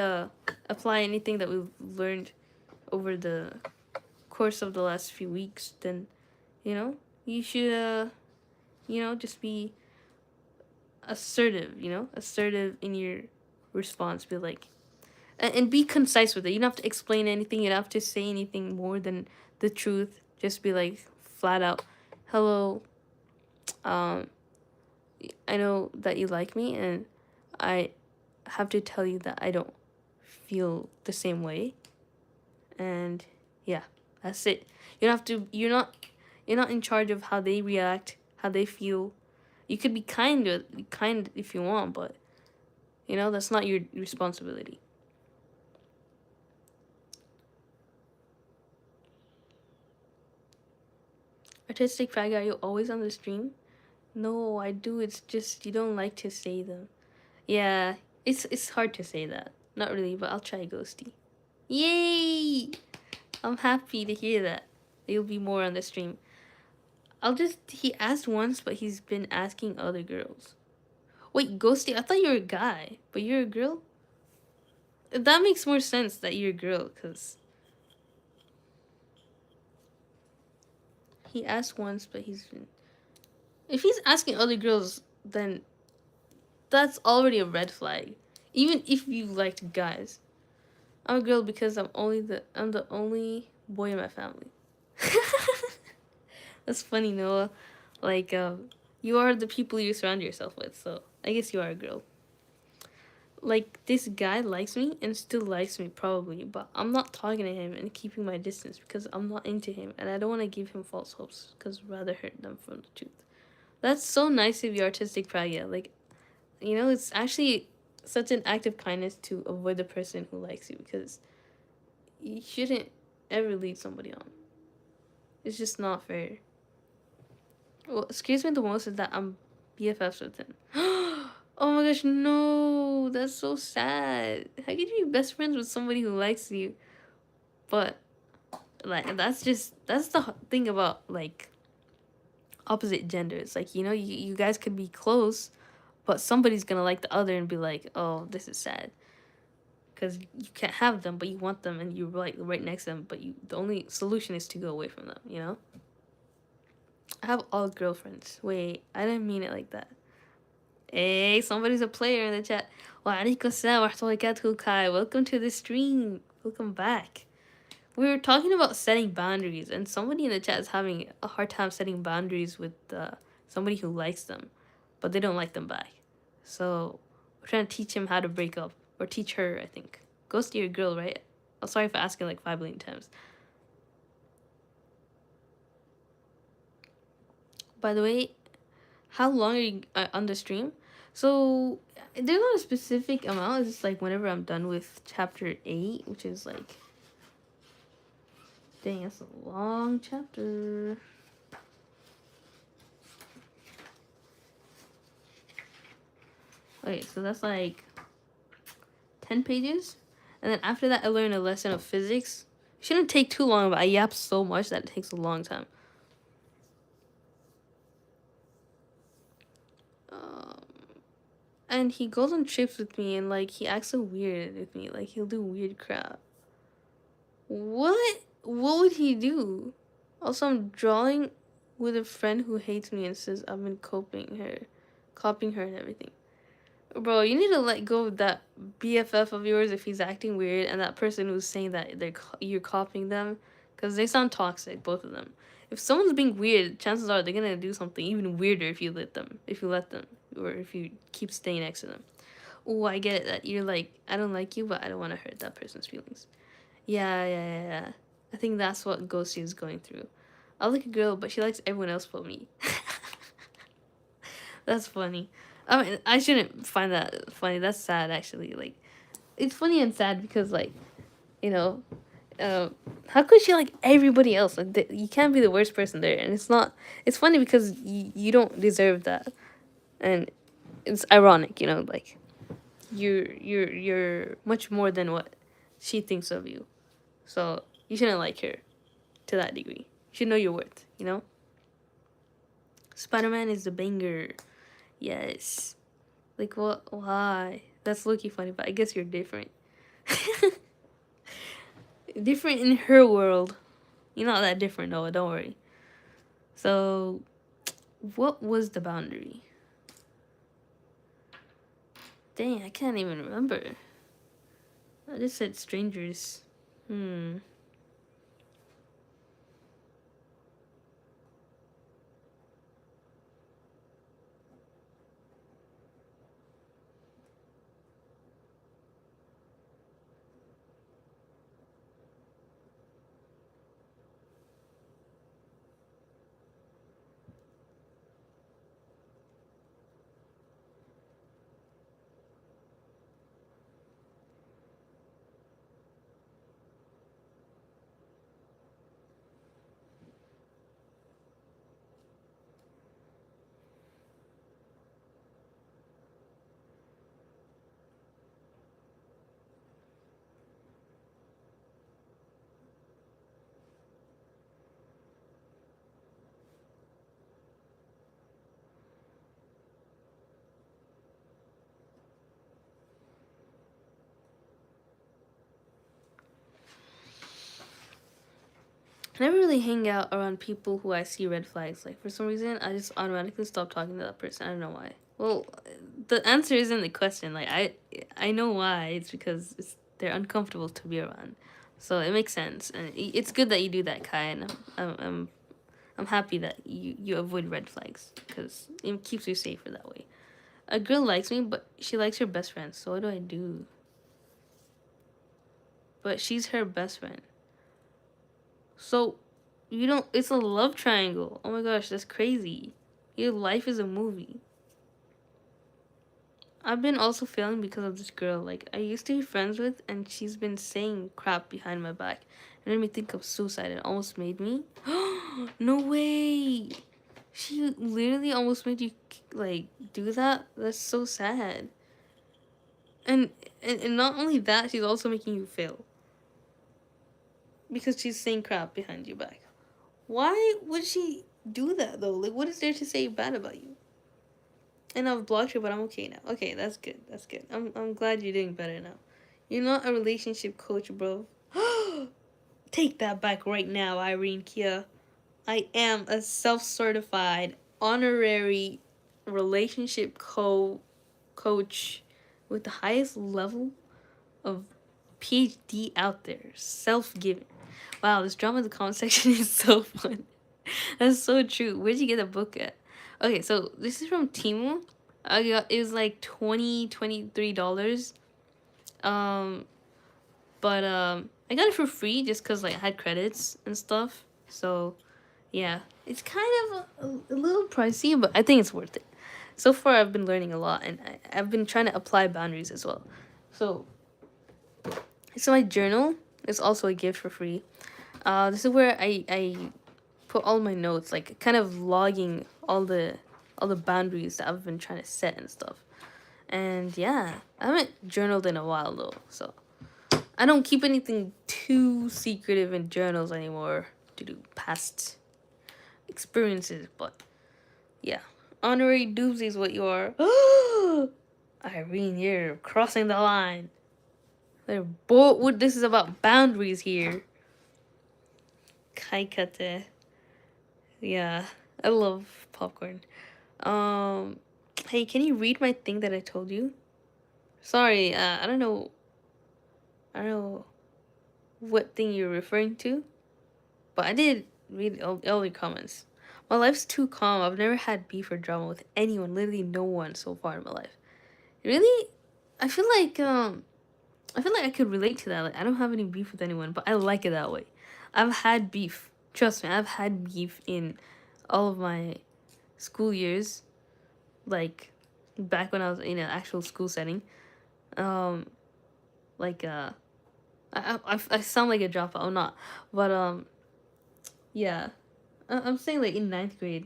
apply anything that we've learned over the course of the last few weeks, then you should just be assertive in your response. Be like, and be concise with it. You don't have to explain anything. You don't have to say anything more than the truth. Just be like flat out, hello, um I know that you like me, and I have to tell you that I don't feel the same way. And yeah, that's it. You don't have to. You're not in charge of how they react, how they feel. You could be kind if you want, but that's not your responsibility. Artistic fag, are you always on the stream? No, I do. It's just you don't like to say them. Yeah, it's hard to say that. Not really, but I'll try, Ghosty. Yay! I'm happy to hear that. You'll be more on the stream. He asked once, but he's been asking other girls. Wait, Ghosty, I thought you were a guy, but you're a girl? That makes more sense that you're a girl, because he asked once, but he's been. If he's asking other girls, then that's already a red flag. Even if you liked guys. I'm a girl because I'm the only boy in my family. That's funny, Noah. Like, you are the people you surround yourself with, so I guess you are a girl. Like, this guy likes me and still likes me, probably, but I'm not talking to him and keeping my distance because I'm not into him and I don't want to give him false hopes because I'd rather hurt them from the truth. That's so nice of you, artistic Pragya. Like, it's actually such an act of kindness to avoid the person who likes you because you shouldn't ever lead somebody on. It's just not fair. What scares me the most is that I'm BFFs with him. Oh my gosh, no! That's so sad. How could you be best friends with somebody who likes you? But, like, that's the thing about, like, opposite genders. Like, you guys could be close, but somebody's gonna like the other and be like, oh, this is sad. Because you can't have them, but you want them, and you're, like, right next to them, but the only solution is to go away from them? I have all girlfriends. Wait, I didn't mean it like that. Hey, somebody's a player in the chat. Waalaikum assalam wa rahmatullahi wa barakatuh, Kai. Welcome to the stream. Welcome back. We were talking about setting boundaries, and somebody in the chat is having a hard time setting boundaries with somebody who likes them, but they don't like them back. So we're trying to teach him how to break up, or teach her, I think. Ghosty, your girl, right? I'm sorry for asking like 5 billion times. By the way, how long are you on the stream? So there's not a specific amount. It's just like whenever I'm done with chapter 8, which is like, dang, that's a long chapter. Okay, so that's like 10 pages. And then after that, I learn a lesson of physics. It shouldn't take too long, but I yap so much that it takes a long time. And he goes on trips with me, and like he acts so weird with me. Like he'll do weird crap. What? What would he do? Also, I'm drawing with a friend who hates me and says I've been copying her and everything. Bro, you need to let go of that BFF of yours if he's acting weird, and that person who's saying that you're copying them, because they sound toxic, both of them. If someone's being weird, chances are they're gonna do something even weirder if you let them, or if you keep staying next to them. Oh, I get it that you're like, I don't like you, but I don't want to hurt that person's feelings. Yeah. I think that's what Ghosty is going through. I like a girl, but she likes everyone else but me. That's funny. I mean, I shouldn't find that funny. That's sad, actually. Like, it's funny and sad because, like, you know, how could she like everybody else? Like, you can't be the worst person there. And it's not. It's funny because you don't deserve that, and it's ironic. Like, you're much more than what she thinks of you. So you shouldn't like her to that degree. You should know your worth. Spiderman is the banger. Yes. Like, what? Why? That's low-key funny, but I guess you're different. Different in her world. You're not that different, Noah. Don't worry. So, what was the boundary? Dang, I can't even remember. I just said strangers. I never really hang out around people who I see red flags. Like, for some reason, I just automatically stop talking to that person. I don't know why. Well, the answer isn't the question. Like, I know why. It's because they're uncomfortable to be around. So it makes sense, and it's good that you do that, Kai. And I'm happy that you avoid red flags because it keeps you safer that way. A girl likes me, but she likes her best friend. So what do I do? But she's her best friend. So you don't. It's a love triangle. Oh my gosh, that's crazy. Your life is a movie. I've been also failing because of this girl. Like, I used to be friends with, and she's been saying crap behind my back. It made me think of suicide. It almost made me. No way. She literally almost made you like do that. That's so sad. And and not only that, she's also making you fail because she's saying crap behind your back. Why would she do that though? Like, what is there to say bad about you? And I've blocked her, but I'm okay now. Okay, that's good. That's good. I'm glad you're doing better now. You're not a relationship coach, bro. Take that back right now, Irene Kia. I am a self-certified honorary relationship coach with the highest level of PhD out there. Self-giving. Wow, this drama in the comment section is so fun. That's so true. Where'd you get the book at? Okay, so this is from Temu. I got it was like $23. Um, but I got it for free just cause like I had credits and stuff. So yeah, it's kind of a little pricey, but I think it's worth it. So far, I've been learning a lot, and I've been trying to apply boundaries as well. So my journal is also a gift for free. This is where I put all my notes, like kind of logging all the boundaries that I've been trying to set and stuff. And yeah, I haven't journaled in a while though, so I don't keep anything too secretive in journals anymore due to past experiences. But yeah, honorary doozy is what you are. Irene, you're crossing the line. They're both. This is about boundaries here. Kaikate. Yeah, I love popcorn. Hey, can you read my thing that I told you? Sorry, I don't know what thing you're referring to, but I did read all your comments. My life's too calm. I've never had beef or drama with anyone. Literally no one so far in my life. Really, I feel like I could relate to that. Like, I don't have any beef with anyone, but I like it that way. I've had beef. Trust me, I've had beef in all of my school years, like back when I was in an actual school setting. Um, like I sound like a dropout. I'm not, but yeah, I'm saying like in ninth grade.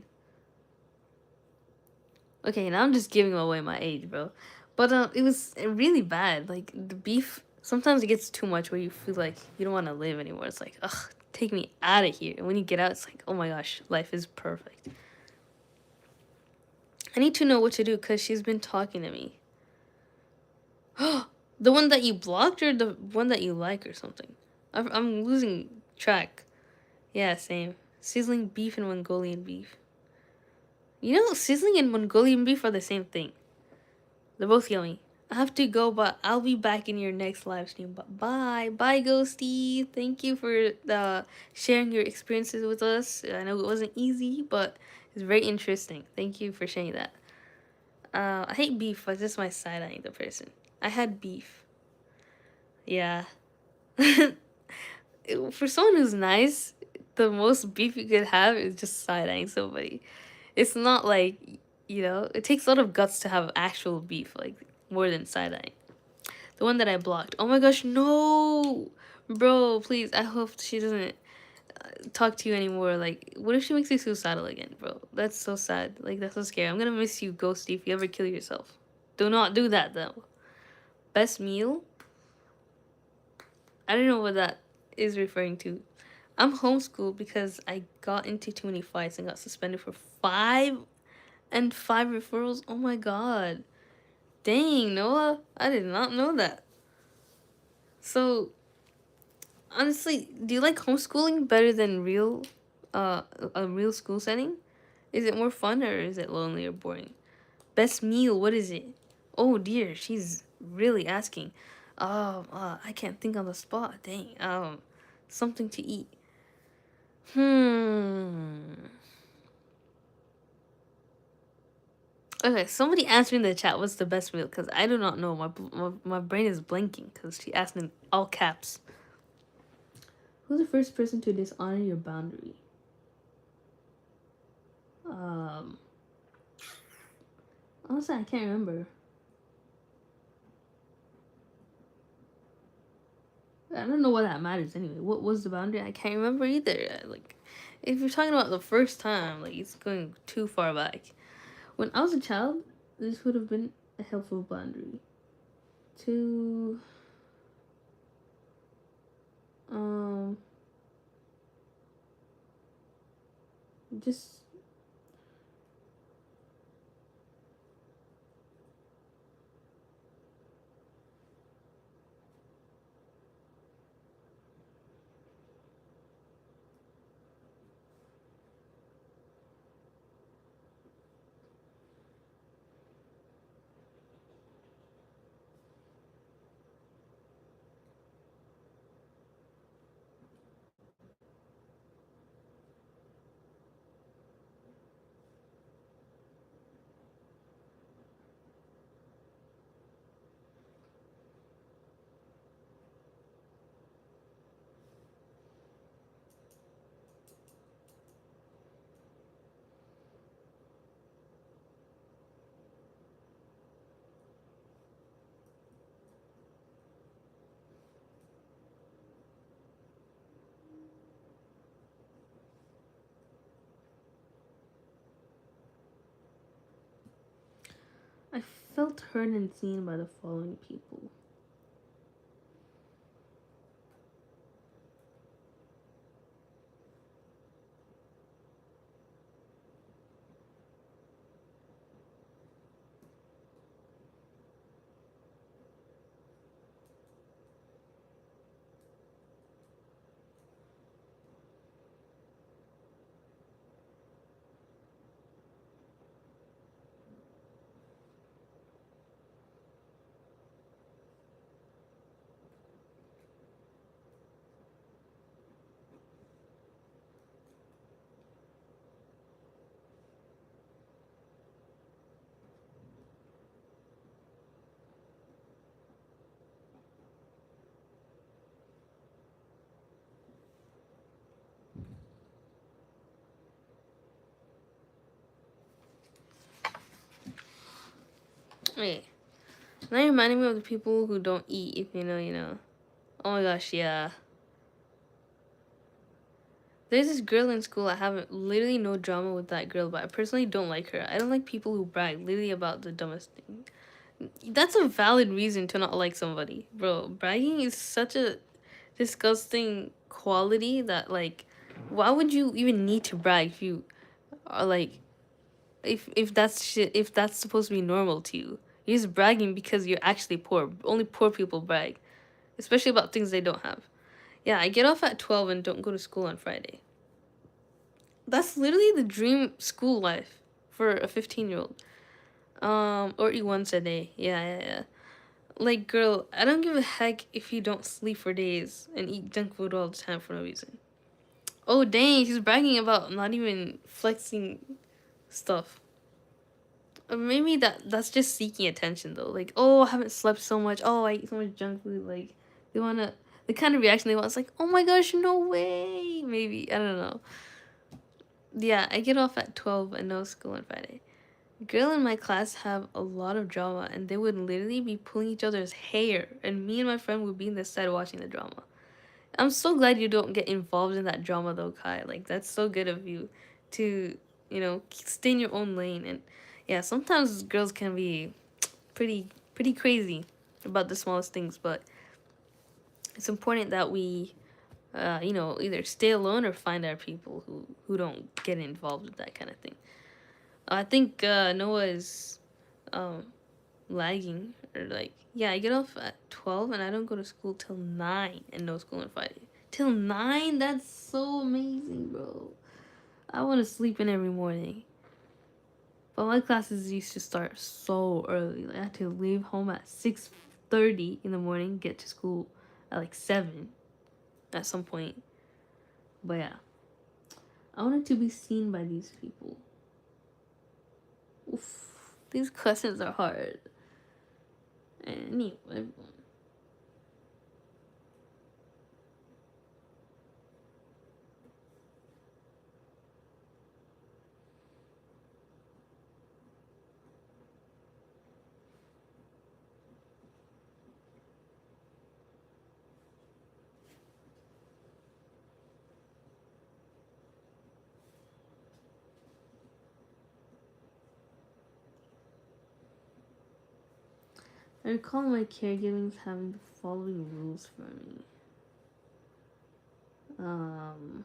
Okay, now I'm just giving away my age, bro. But it was really bad. Like the beef. Sometimes it gets too much where you feel like you don't want to live anymore. It's like, ugh, take me out of here. And when you get out, it's like, oh my gosh, life is perfect. I need to know what to do because she's been talking to me. The one that you blocked or the one that you like or something? I'm losing track. Yeah, same. Sizzling beef and Mongolian beef. You know, sizzling and Mongolian beef are the same thing. They're both yummy. I have to go, but I'll be back in your next live stream. But bye. Bye, Ghosty. Thank you for sharing your experiences with us. I know it wasn't easy, but it's very interesting. Thank you for sharing that. I hate beef, but this is my side-eyeing the person. I had beef. Yeah. For someone who's nice, the most beef you could have is just side-eyeing somebody. It's not like, it takes a lot of guts to have actual beef, like more than side-eyeing. The one that I blocked. Oh my gosh, no! Bro, please, I hope she doesn't talk to you anymore. Like, what if she makes you suicidal again, bro? That's so sad. Like, that's so scary. I'm gonna miss you, Ghosty, if you ever kill yourself. Do not do that, though. Best meal? I don't know what that is referring to. I'm homeschooled because I got into too many fights and got suspended for 5 referrals. Oh my god. Dang, Noah. I did not know that. So, Honestly, do you like homeschooling better than a real school setting? Is it more fun or is it lonely or boring? Best meal, what is it? Oh dear, she's really asking. I can't think on the spot. Dang. Something to eat. Hmm. Okay, somebody answer in the chat what's the best meal because I do not know. My brain is blanking because she asked in all caps. Who's the first person to dishonor your boundary? Um, Honestly, I can't remember. I don't know why that matters anyway. What was the boundary? I can't remember either. Like, if you're talking about the first time, like it's going too far back. When I was a child, this would have been a helpful boundary. To um just I felt heard and seen by the following people. Wait, now you're reminding me of the people who don't eat. If you know, you know. Oh my gosh, yeah. There's this girl in school. I have literally no drama with that girl, but I personally don't like her. I don't like people who brag literally about the dumbest thing. That's a valid reason to not like somebody, bro. Bragging is such a disgusting quality that like, why would you even need to brag if you are like, if that's shit, if that's supposed to be normal to you? You're just bragging because you're actually poor. Only poor people brag, especially about things they don't have. Yeah, I get off at 12 and don't go to school on Friday. That's literally the dream school life for a 15-year-old. Or eat once a day. Yeah, yeah, yeah. Like, girl, I don't give a heck if you don't sleep for days and eat junk food all the time for no reason. Oh, dang, she's bragging about not even flexing stuff. Or maybe that's just seeking attention, though. Like, oh, I haven't slept so much. Oh, I eat so much junk food. Like, they wanna... The kind of reaction they want is like, oh my gosh, no way. Maybe. I don't know. Yeah, I get off at 12 and no school on Friday. Girl in my class have a lot of drama and they would literally be pulling each other's hair and me and my friend would be in the side watching the drama. I'm so glad you don't get involved in that drama though, Kai. Like that's so good of you to, you know, stay in your own lane and yeah, sometimes girls can be pretty crazy about the smallest things, but it's important that we you know, either stay alone or find our people who don't get involved with that kind of thing. I think Noah is um lagging or like yeah, I get off at 12 and I don't go to school till 9 and no school on Friday. Till 9? That's so amazing, bro. I want to sleep in every morning. But my classes used to start so early. Like I had to leave home at 6:30 in the morning, get to school at like 7 at some point. But yeah, I wanted to be seen by these people. Oof, these questions are hard. Anyway, I recall my caregiving having the following rules for me. Um,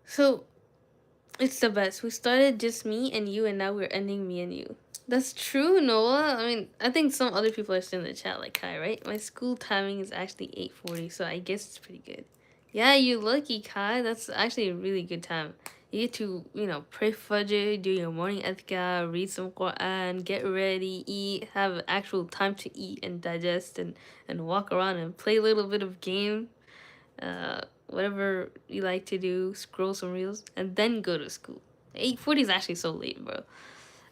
so it's the best. We started just me and you, and now we're ending me and you. That's true, Noah. I mean, I think some other people are still in the chat, like Kai, right? My school timing is actually 8:40, so I guess it's pretty good. Yeah, you lucky, Kai. That's actually a really good time. You get to, pray Fajr, do your morning adhkar, read some Quran, get ready, eat, have actual time to eat and digest and walk around and play a little bit of game, whatever you like to do, scroll some reels, and then go to school. 8:40 is actually so late, bro.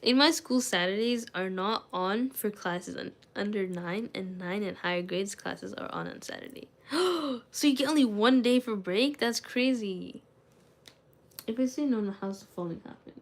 In my school, Saturdays are not on for classes under 9, and 9 and higher grades classes are on Saturday. So you get only 1 day for break? That's crazy. If I say no, how's the following happen?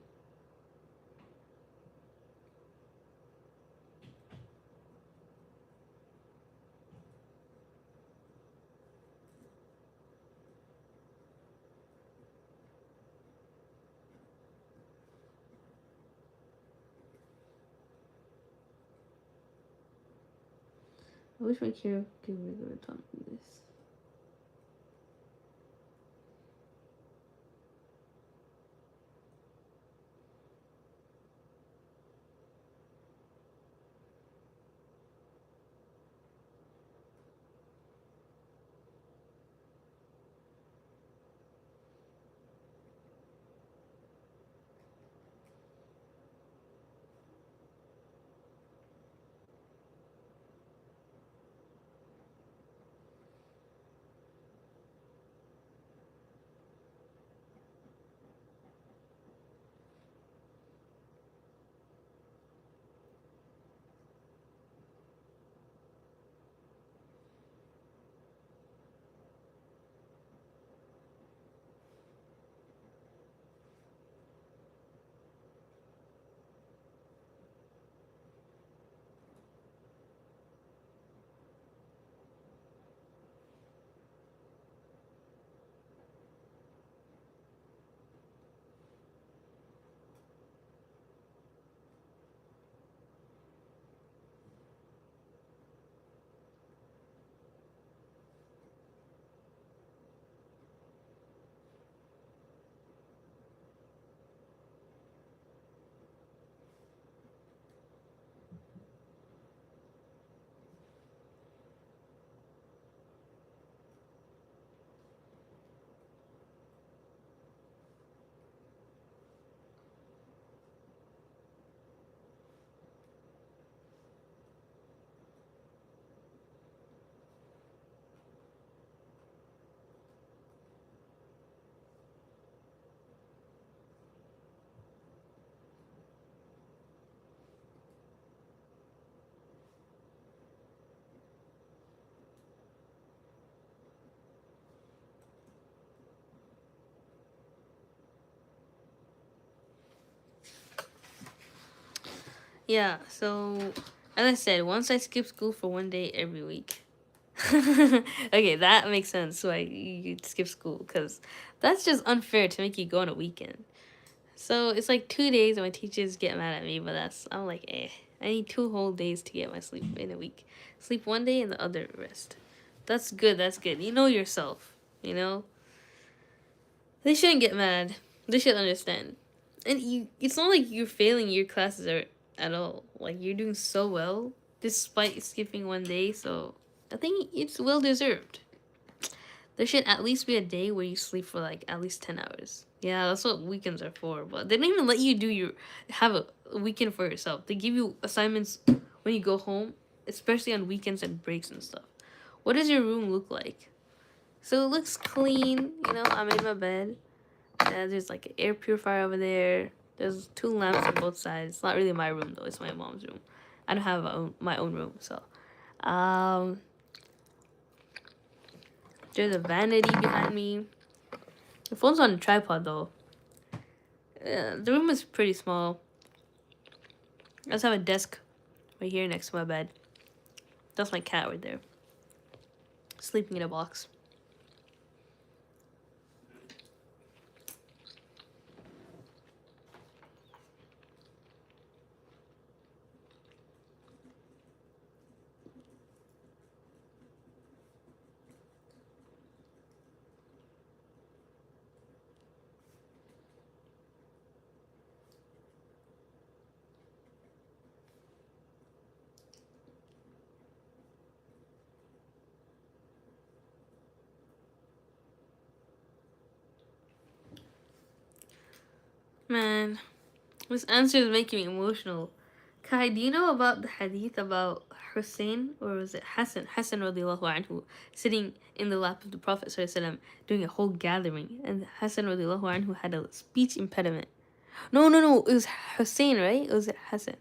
I wish my caregiver would have taught me this. Yeah, so as I said, once I skip school for one day every week. Okay, that makes sense why you skip school, because that's just unfair to make you go on a weekend. So it's like 2 days and my teachers get mad at me, but I'm like, eh. I need 2 whole days to get my sleep in a week. Sleep one day and the other rest. That's good, that's good. You know yourself, you know? They shouldn't get mad. They should understand. And it's not like you're failing your classes at all. Like, you're doing so well despite skipping one day, so I think it's well deserved. There should at least be a day where you sleep for like at least 10 hours. Yeah, that's what weekends are for. But they don't even let you have a weekend for yourself. They give you assignments when you go home, especially on weekends and breaks and stuff. What does your room look like? So it looks clean. I made my bed. There's like an air purifier over there. There's 2 lamps on both sides. It's not really my room though. It's my mom's room. I don't have my own room, so um, there's a vanity behind me. The phone's on a tripod though. The room is pretty small. I just have a desk right here next to my bed. That's my cat right there, sleeping in a box. Man, this answer is making me emotional. Kai, do you know about the hadith about Hussein, or was it Hassan? Hassan radiallahu anhu, sitting in the lap of the Prophet sallallahu doing a whole gathering, and Hassan radiallahu anhu had a speech impediment. No, it was Hussein, right? It was Hassan.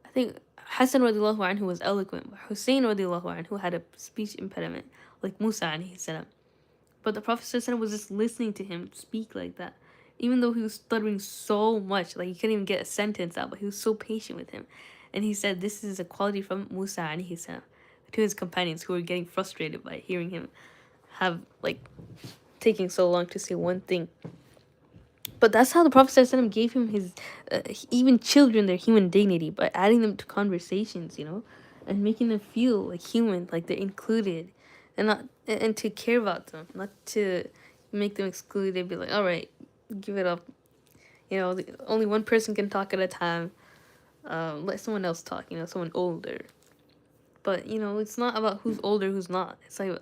I think Hassan radiallahu anhu was eloquent, but Hussein radiallahu anhu had a speech impediment, like Musa alayhi salam. But the Prophet ﷺ was just listening to him speak like that. Even though he was stuttering so much, like he couldn't even get a sentence out, but he was so patient with him. And he said this is a quality from Musa alayhi salam to his companions who were getting frustrated by hearing him have like taking so long to say one thing. But that's how the Prophet ﷺ gave him his, even children, their human dignity by adding them to conversations, and making them feel like human, like they're included, and not and to care about them, not to make them excluded. Be like, all right, give it up. Only one person can talk at a time. Let someone else talk. Someone older. But it's not about who's older, who's not.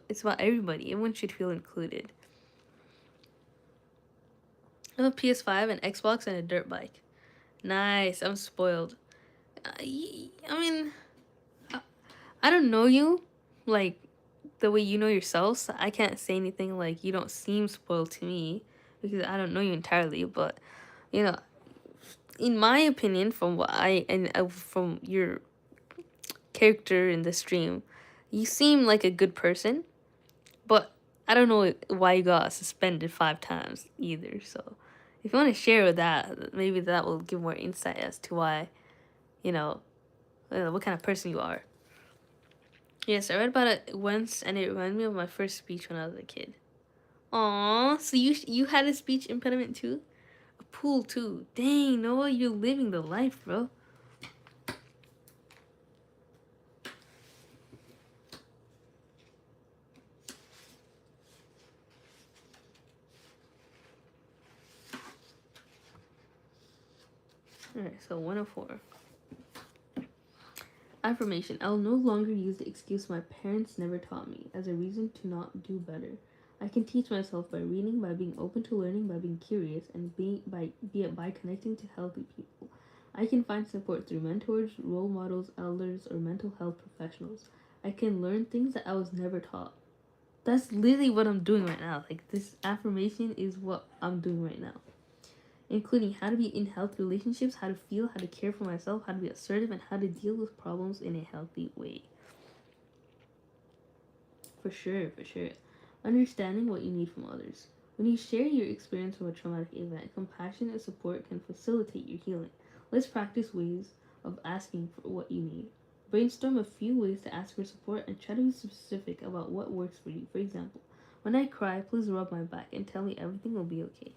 It's about everybody. Everyone should feel included. I have a PS5, an Xbox, and a dirt bike. Nice. I'm spoiled. I mean, I don't know you like the way you know yourself, so I can't say anything like you don't seem spoiled to me because I don't know you entirely. But you know, in my opinion, from what from your character in the stream, you seem like a good person. But I don't know why you got suspended 5 times either. So if you want to share with that, maybe that will give more insight as to why, you know, what kind of person you are. Yes, I read about it once, and it reminded me of my first speech when I was a kid. Aw, so you had a speech impediment too? A pool too? Dang, Noah, you're living the life, bro. Alright, so 104. Affirmation. I will no longer use the excuse my parents never taught me as a reason to not do better. I can teach myself by reading, by being open to learning, by being curious, and by connecting to healthy people. I can find support through mentors, role models, elders, or mental health professionals. I can learn things that I was never taught. That's literally what I'm doing right now. Like, this affirmation is what I'm doing right now, including how to be in healthy relationships, how to feel, how to care for myself, how to be assertive, and how to deal with problems in a healthy way. For sure, for sure. Understanding what you need from others. When you share your experience from a traumatic event, compassion and support can facilitate your healing. Let's practice ways of asking for what you need. Brainstorm a few ways to ask for support and try to be specific about what works for you. For example, when I cry, please rub my back and tell me everything will be okay.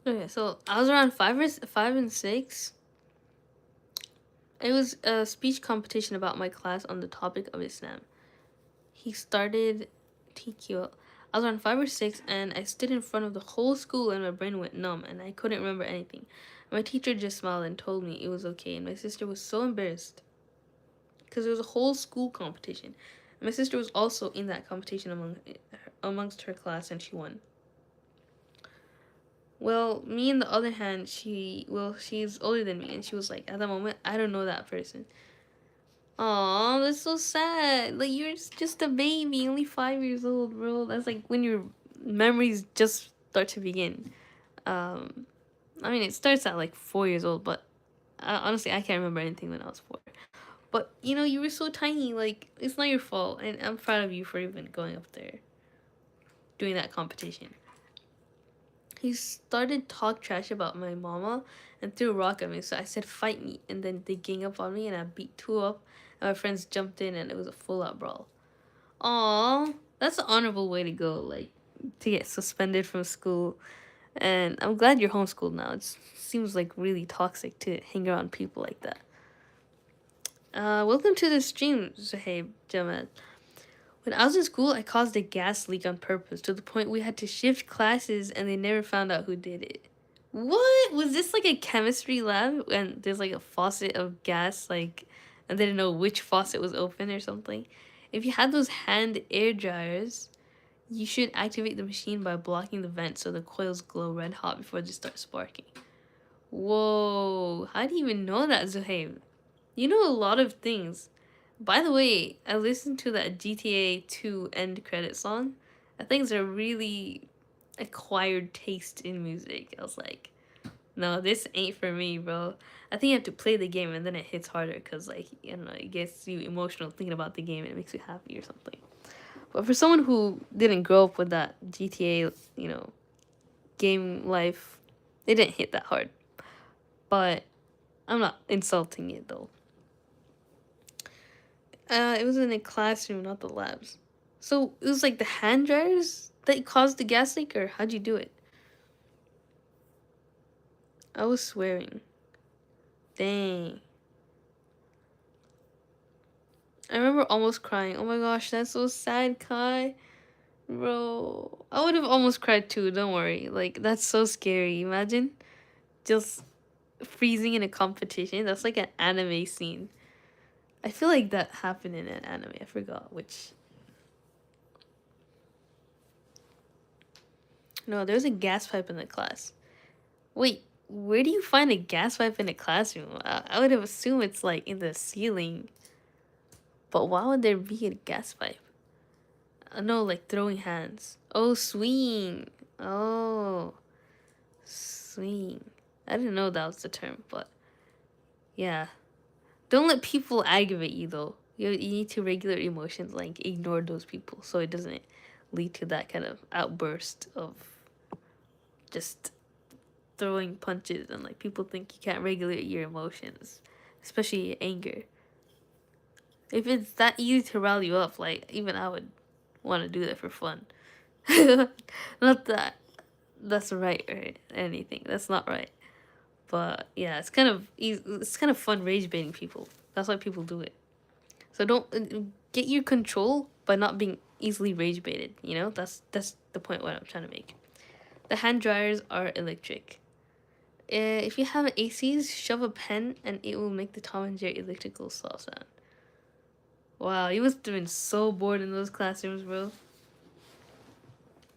Okay, so I was around 5 and 6. It was a speech competition about my class on the topic of Islam. He started TQ. I was around 5 or 6, and I stood in front of the whole school, and my brain went numb, and I couldn't remember anything. My teacher just smiled and told me it was okay, and my sister was so embarrassed because it was a whole school competition. My sister was also in that competition amongst her class, and she won. Well, me on the other hand, she's older than me, and she was like, at that moment, I don't know that person. Aw, that's so sad. Like, you're just a baby, only 5 years old, bro. That's like when your memories just start to begin. I mean, it starts at like 4 years old, but Honestly, I can't remember anything when I was 4. But you know, you were so tiny. Like it's not your fault, and I'm proud of you for even going up there, doing that competition. He started talk trash about my mama and threw a rock at me. So I said, "Fight me!" And then they gang up on me, and I beat 2 up. And my friends jumped in, and it was a full out brawl. Aw, that's an honorable way to go. Like to get suspended from school. And I'm glad you're homeschooled now. It seems like really toxic to hang around people like that. Welcome to the stream, Zahab Jamal. When I was in school, I caused a gas leak on purpose to the point we had to shift classes and they never found out who did it. What? Was this like a chemistry lab and there's like a faucet of gas, like, and they didn't know which faucet was open or something? If you had those hand air dryers, you should activate the machine by blocking the vent so the coils glow red hot before they start sparking. Whoa, how do you even know that, Zuhaib? You know a lot of things. By the way, I listened to that GTA 2 end credit song. I think it's a really acquired taste in music. I was like, no, this ain't for me, bro. I think you have to play the game and then it hits harder because, like, I don't know, it gets you emotional thinking about the game and it makes you happy or something. But for someone who didn't grow up with that GTA, you know, game life, it didn't hit that hard. But I'm not insulting it though. It was in a classroom, not the labs. So it was like the hand dryers that caused the gas leak, or how'd you do it? I was swearing. Dang. I remember almost crying. Oh my gosh, that's so sad, Kai. Bro, I would have almost cried too, don't worry. Like, that's so scary. Imagine just freezing in a competition. That's like an anime scene. I feel like that happened in an anime. I forgot which. No, there's a gas pipe in the class. Wait, where do you find a gas pipe in a classroom? I would have assumed it's like in the ceiling. But why would there be a gas pipe? No, like throwing hands. Oh, swing. Oh, swing. I didn't know that was the term, but yeah. Don't let people aggravate you though. You need to regulate emotions, like ignore those people so it doesn't lead to that kind of outburst of just throwing punches and like people think you can't regulate your emotions, especially anger. If it's that easy to rile you up, like even I would want to do that for fun. Not that that's right or anything. That's not right. But yeah, it's kind of easy, it's kind of fun rage baiting people. That's why people do it. So don't get your control by not being easily rage baited. You know, that's the point what I'm trying to make. The hand dryers are electric. If you have an ACs, shove a pen and it will make the Tom and Jerry electrical saw sound. Wow, you must have been so bored in those classrooms, bro.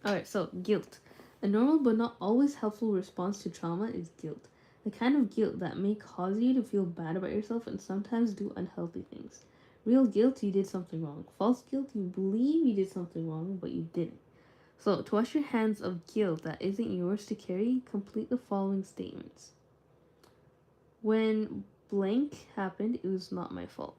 Alright, so guilt. A normal but not always helpful response to trauma is guilt. The kind of guilt that may cause you to feel bad about yourself and sometimes do unhealthy things. Real guilt, you did something wrong. False guilt, you believe you did something wrong, but you didn't. So, to wash your hands of guilt that isn't yours to carry, complete the following statements. When blank happened, it was not my fault.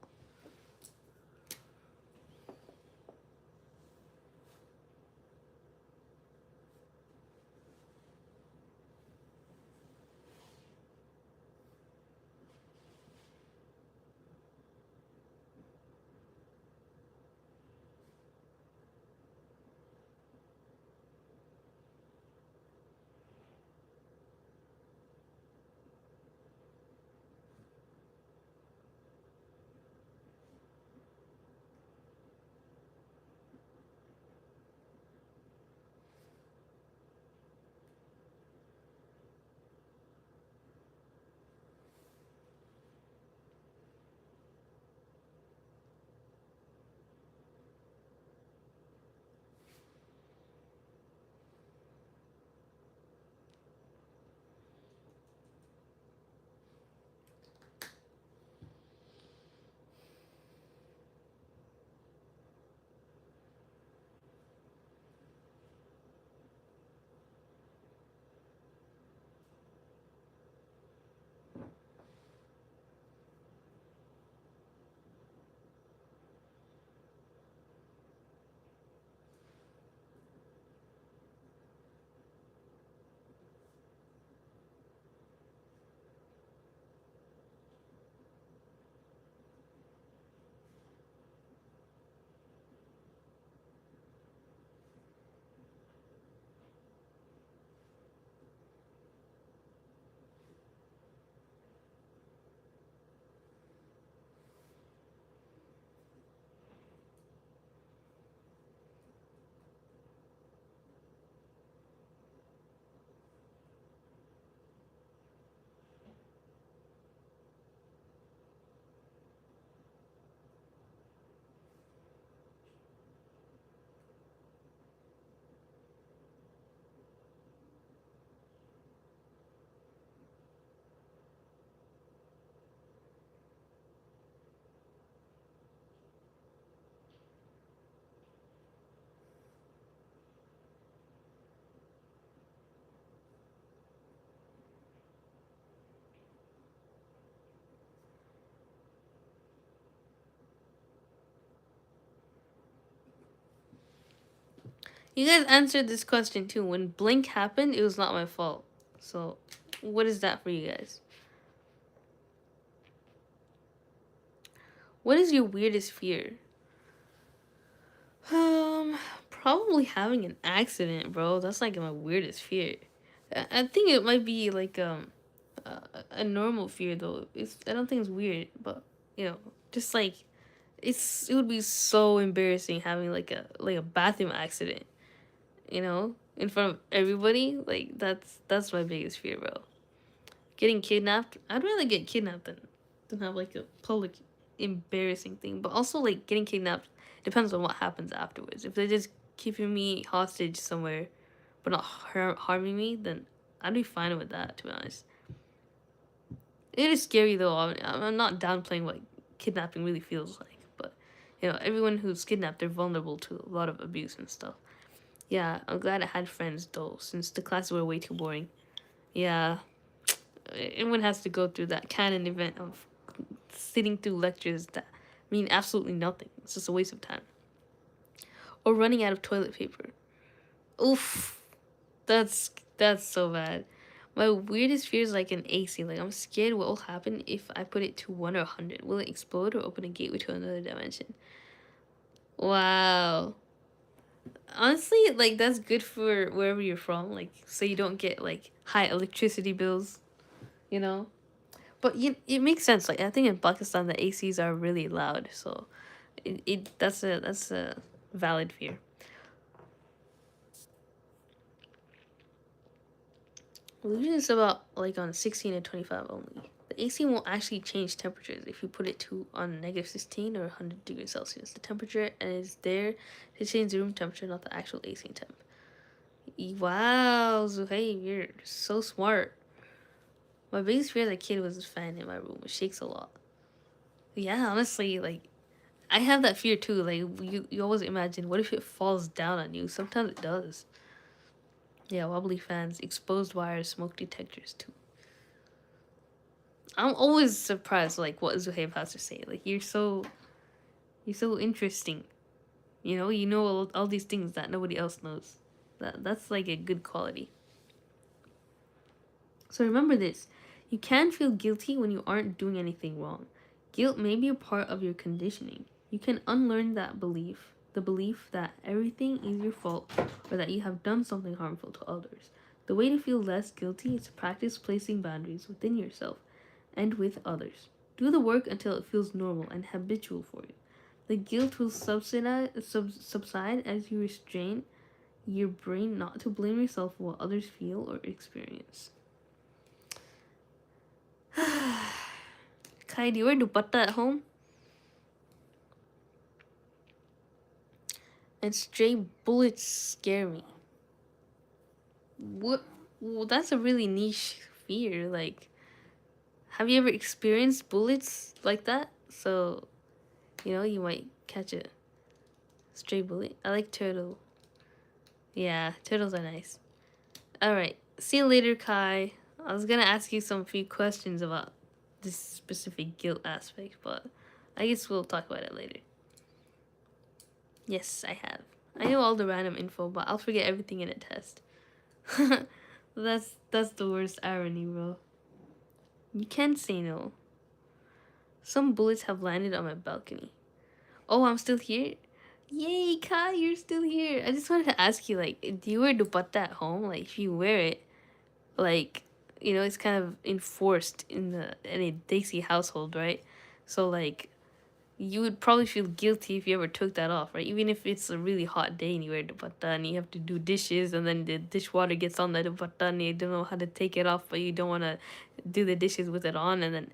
You guys answered this question too. When Blink happened, it was not my fault. So, what is that for you guys? What is your weirdest fear? Um, Probably having an accident, bro. That's like my weirdest fear. I think it might be like a normal fear though. I don't think it's weird, but you know, just like it would be so embarrassing having like a bathroom accident, in front of everybody. Like that's my biggest fear, bro. Getting kidnapped. I'd rather get kidnapped than have like a public embarrassing thing. But also like getting kidnapped depends on what happens afterwards. If they're just keeping me hostage somewhere, but not harming me, then I'd be fine with that. To be honest, it is scary though. I'm not downplaying what kidnapping really feels like, but everyone who's kidnapped, they're vulnerable to a lot of abuse and stuff. Yeah, I'm glad I had friends though, since the classes were way too boring. Yeah, everyone has to go through that canon event of sitting through lectures that mean absolutely nothing. It's just a waste of time. Or running out of toilet paper. Oof, that's so bad. My weirdest fear is like an AC. Like I'm scared what will happen if I put it to 1 or 100. Will it explode or open a gateway to another dimension? Wow. Honestly, like that's good for wherever you're from. Like so you don't get like high electricity bills. You know. But it makes sense. Like I think in Pakistan the ACs are really loud, so that's a valid fear. Illusion is about like on 16 and 25 only. The AC won't actually change temperatures if you put it to on -16 or 100 degrees Celsius. The temperature is there to change the room temperature, not the actual AC temp. Wow, Zuhaib, you're so smart. My biggest fear as a kid was a fan in my room. It shakes a lot. Yeah, honestly, like I have that fear too. Like you always imagine, what if it falls down on you? Sometimes it does. Yeah, wobbly fans, exposed wires, smoke detectors too. I'm always surprised like what Zuhaib has to say. Like you're so interesting. You know all these things that nobody else knows. That's like a good quality. So remember this. You can feel guilty when you aren't doing anything wrong. Guilt may be a part of your conditioning. You can unlearn that belief, the belief that everything is your fault or that you have done something harmful to others. The way to feel less guilty is to practice placing boundaries within yourself and with others. Do the work until it feels normal and habitual for you. The guilt will subside as you restrain your brain not to blame yourself for what others feel or experience. Kai, do you wear dupatta at home? And stray bullets scare me. What? Well, that's a really niche fear. Like, have you ever experienced bullets like that? So, you might catch a stray bullet. I like turtle. Yeah, turtles are nice. Alright, see you later, Kai. I was gonna ask you some few questions about this specific guilt aspect, but I guess we'll talk about it later. Yes, I have. I know all the random info, but I'll forget everything in a test. That's the worst irony, bro. You can say no. Some bullets have landed on my balcony. Oh, I'm still here? Yay, Kai, you're still here. I just wanted to ask you, like, do you wear dupatta at home? Like, if you wear it, like, it's kind of enforced in a Desi household, right? So, like, you would probably feel guilty if you ever took that off, right? Even if it's a really hot day and you wear dupatta and you have to do dishes and then the dishwater gets on the dupatta and you don't know how to take it off, but you don't want to do the dishes with it on, and then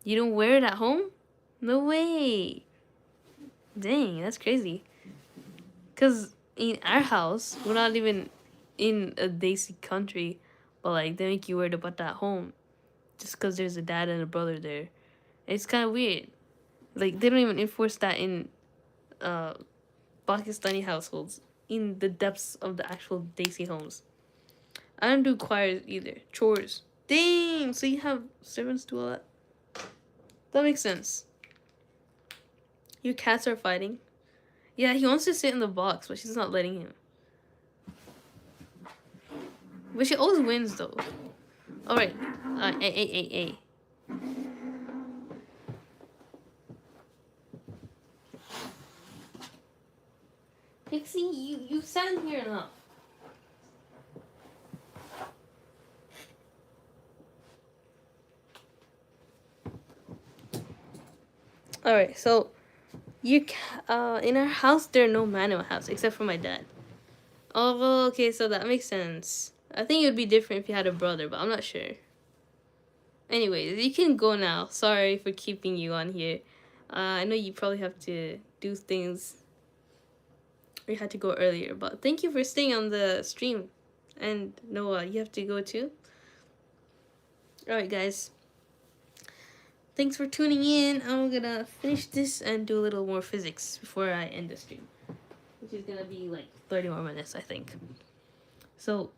you don't wear it at home? No way. Dang, that's crazy. Because in our house, we're not even in a Desi country, but like they make you wear dupatta at home just because there's a dad and a brother there. It's kind of weird. Like they don't even enforce that in uh Pakistani households in the depths of the actual Desi homes. I don't do choirs either. Chores. Dang! So you have servants do all that? That makes sense. Your cats are fighting? Yeah, he wants to sit in the box, but she's not letting him. But she always wins though. Alright. A. Pixie, you sat in here enough. Alright, so in our house there are no manual house except for my dad. Oh, okay, so that makes sense. I think it would be different if you had a brother, but I'm not sure. Anyways, you can go now. Sorry for keeping you on here. I know you probably have to do things. You had to go earlier, but thank you for staying on the stream. And Noah, you have to go too. Alright, guys. Thanks for tuning in. I'm gonna finish this and do a little more physics before I end the stream, which is gonna be like 30 more minutes, I think. So,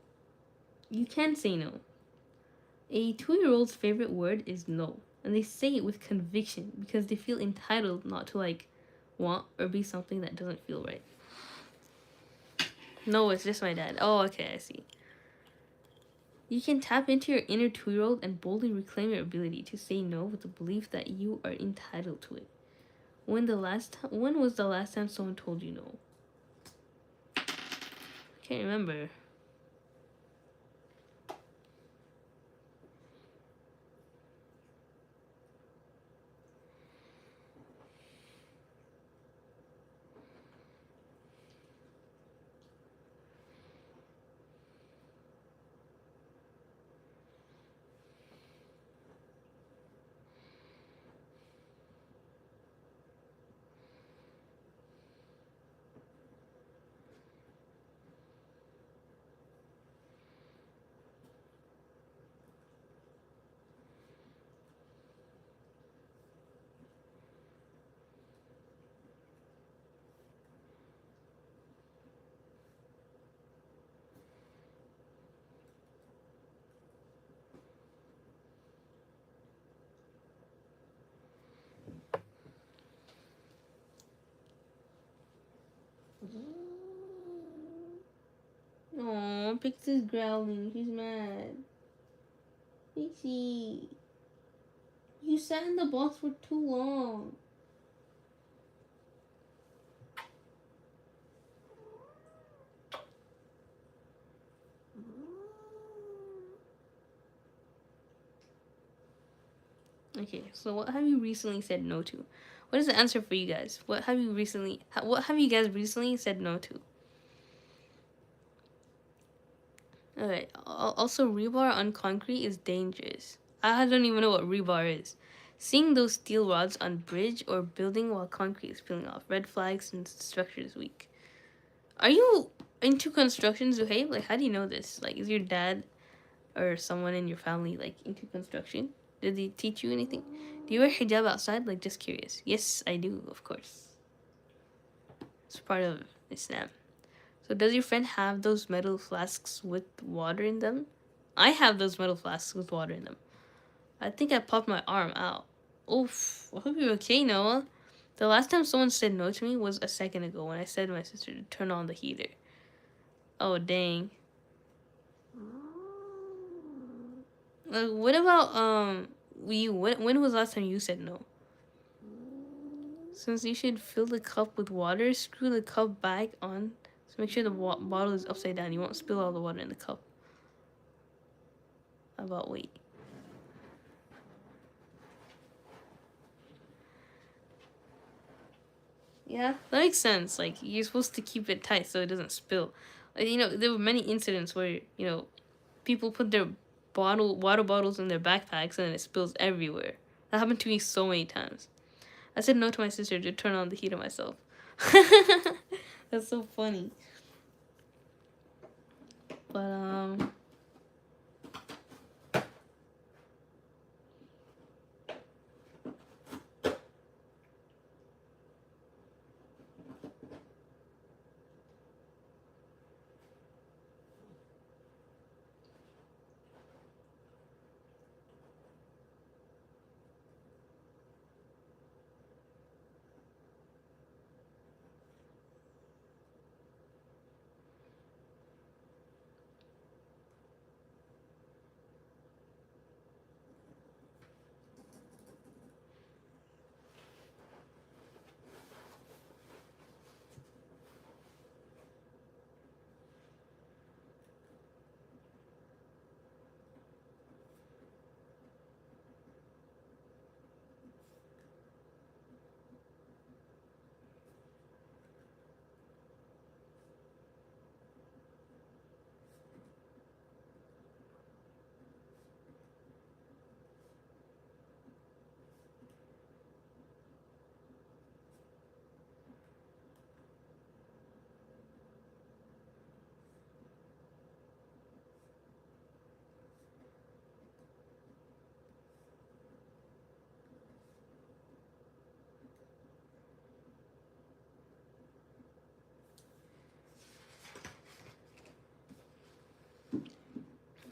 you can say no. A 2-year-old's favorite word is no, and they say it with conviction because they feel entitled not to like want or be something that doesn't feel right. No, it's just my dad. Oh, okay, I see. You can tap into your inner 2-year-old and boldly reclaim your ability to say no with the belief that you are entitled to it. When was the last time someone told you no? I can't remember. Aw, Pixie's growling. She's mad. Pixie, you sat in the box for too long. Okay, so what have you recently said no to? What is the answer for you guys? What have you guys recently said no to? Alright, also rebar on concrete is dangerous. I don't even know what rebar is. Seeing those steel rods on bridge or building while concrete is peeling off. Red flags since the structure is weak. Are you into construction, Zuhaib? Like, how do you know this? Like, is your dad or someone in your family, like, into construction? Did they teach you anything? Do you wear hijab outside? Like, just curious. Yes, I do, of course. It's part of Islam. So does your friend have those metal flasks with water in them? I have those metal flasks with water in them. I think I popped my arm out. Oof. I hope you're okay, Noah. The last time someone said no to me was a second ago when I said to my sister to turn on the heater. Oh, dang. What about, when was the last time you said no? Since you should fill the cup with water, screw the cup back on. So make sure the bottle is upside down. You won't spill all the water in the cup. How about wait? Yeah, that makes sense. Like, you're supposed to keep it tight so it doesn't spill. Like, there were many incidents where, people put their water bottles in their backpacks and it spills everywhere. That happened to me so many times. I said no to my sister to turn on the heater myself. That's so funny. But,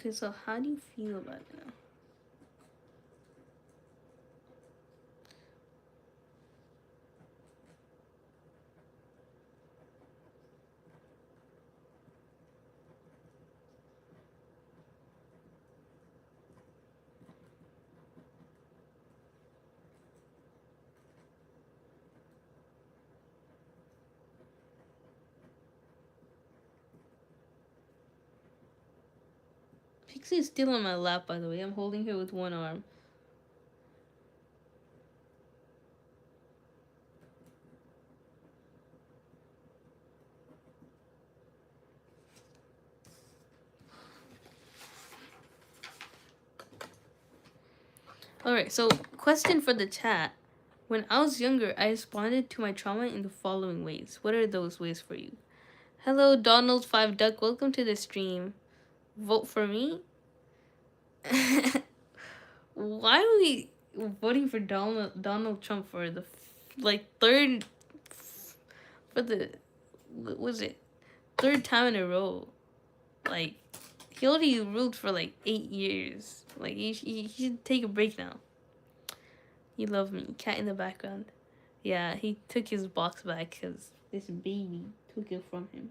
Okay, so how do you feel about it now? Pixie is still on my lap, by the way. I'm holding her with one arm. Alright, so question for the chat. When I was younger, I responded to my trauma in the following ways. What are those ways for you? Hello, Donald5Duck. Welcome to the stream. Vote for me? Why are we voting for Donald Trump for the third for the what was it third time in a row? Like he already ruled for like 8 years. Like he should take a break now. You love me, cat in the background. Yeah, he took his box back because this baby took it from him.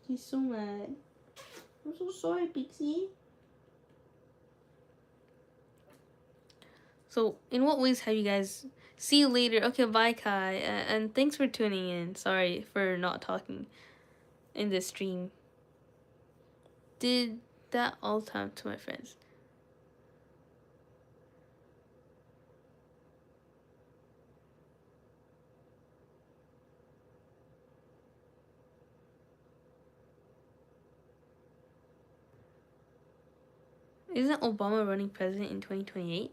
He's so mad. I'm so sorry, Pixie. So, in what ways have you guys... See you later. Okay, bye, Kai. And thanks for tuning in. Sorry for not talking in this stream. Did that all the time to my friends. Isn't Obama running president in 2028?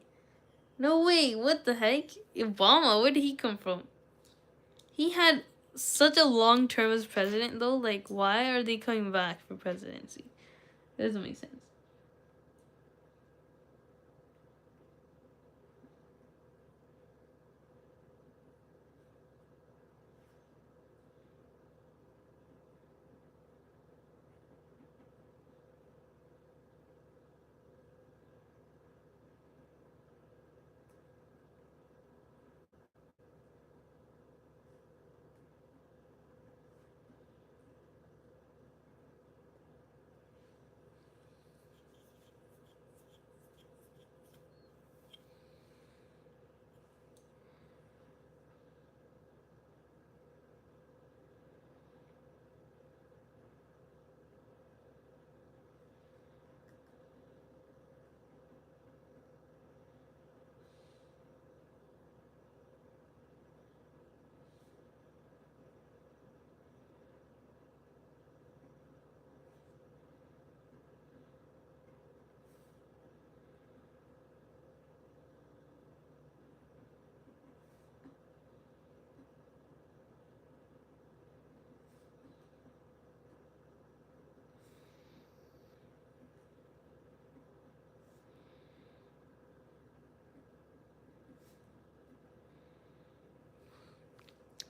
No way, what the heck? Obama, where did he come from? He had such a long term as president, though. Like, why are they coming back for presidency? That doesn't make sense.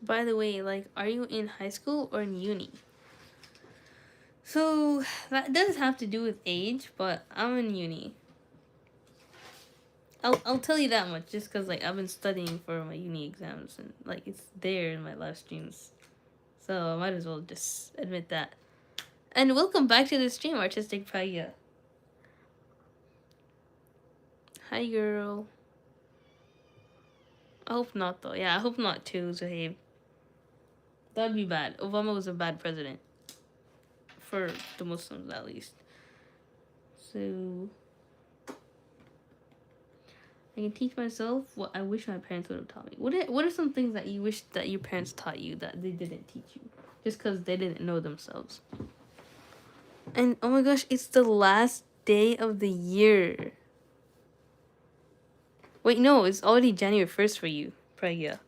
By the way, like, are you in high school or in uni? So, that does have to do with age, but I'm in uni. I'll tell you that much, just because, like, I've been studying for my uni exams, and, like, it's there in my live streams. So, I might as well just admit that. And welcome back to the stream, Artistic Pragya. Hi, girl. I hope not, though. Yeah, I hope not, too, Zahib. That'd be bad. Obama was a bad president. For the Muslims, at least. So... I can teach myself what I wish my parents would have taught me. What are some things that you wish that your parents taught you that they didn't teach you? Just because they didn't know themselves. And oh my gosh, it's the last day of the year. Wait, no, it's already January 1st for you, Pragya.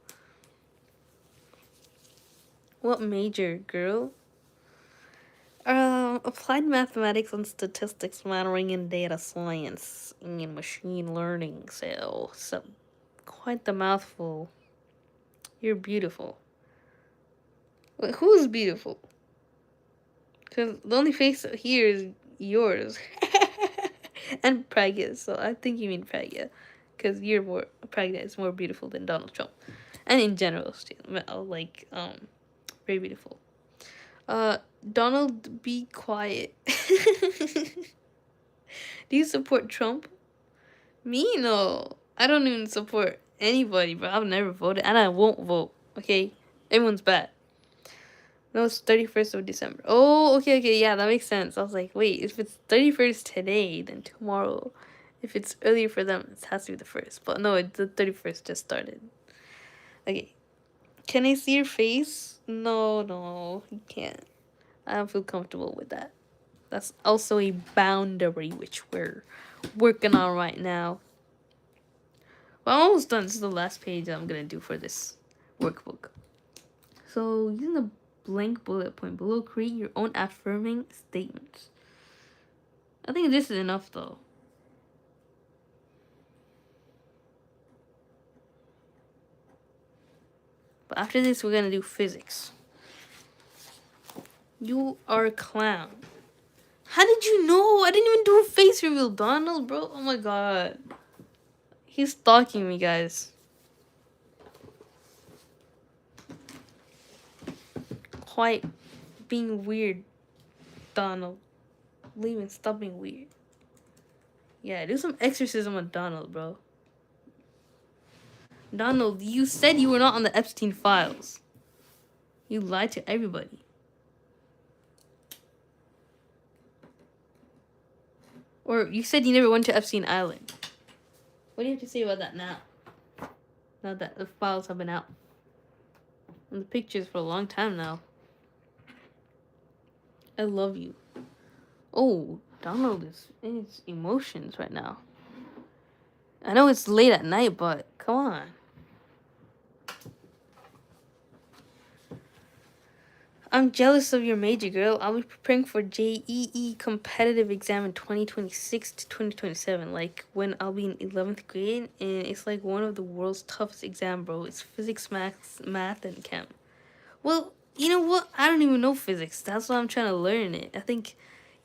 What major, girl? Applied mathematics and statistics, modeling and data science, and machine learning. So quite the mouthful. You're beautiful. Wait, who's beautiful? Because the only face here is yours. And Pragya, so I think you mean Pragya. Because Pragya is more beautiful than Donald Trump. And in general, still, like, very beautiful. Donald, be quiet. Do you support Trump? Me? No. I don't even support anybody, bro. I've never voted, and I won't vote, okay? Everyone's bad. No, it's 31st of December. Oh, okay, yeah, that makes sense. I was like, wait, if it's 31st today, then tomorrow, if it's earlier for them, it has to be the 1st. But no, the 31st just started. Okay. Can I see your face? No, you can't. I don't feel comfortable with that. That's also a boundary which we're working on right now. Well, I'm almost done. This is the last page I'm gonna do for this workbook. So, using the blank bullet point below, create your own affirming statements. I think this is enough though. But after this, we're gonna do physics. You are a clown. How did you know? I didn't even do a face reveal, Donald, bro. Oh my god. He's stalking me, guys. Quite being weird, Donald. Leaving, stop being weird. Yeah, do some exorcism on Donald, bro. Donald, you said you were not on the Epstein files. You lied to everybody. Or you said you never went to Epstein Island. What do you have to say about that now? Now that the files have been out. And the pictures for a long time now. I love you. Oh, Donald is in his emotions right now. I know it's late at night, but come on. I'm jealous of your major, girl. I'll be preparing for JEE competitive exam in 2026 to 2027. Like, when I'll be in 11th grade, and it's like one of the world's toughest exam, bro. It's physics, math, and chem. Well, you know what? I don't even know physics. That's why I'm trying to learn it. I think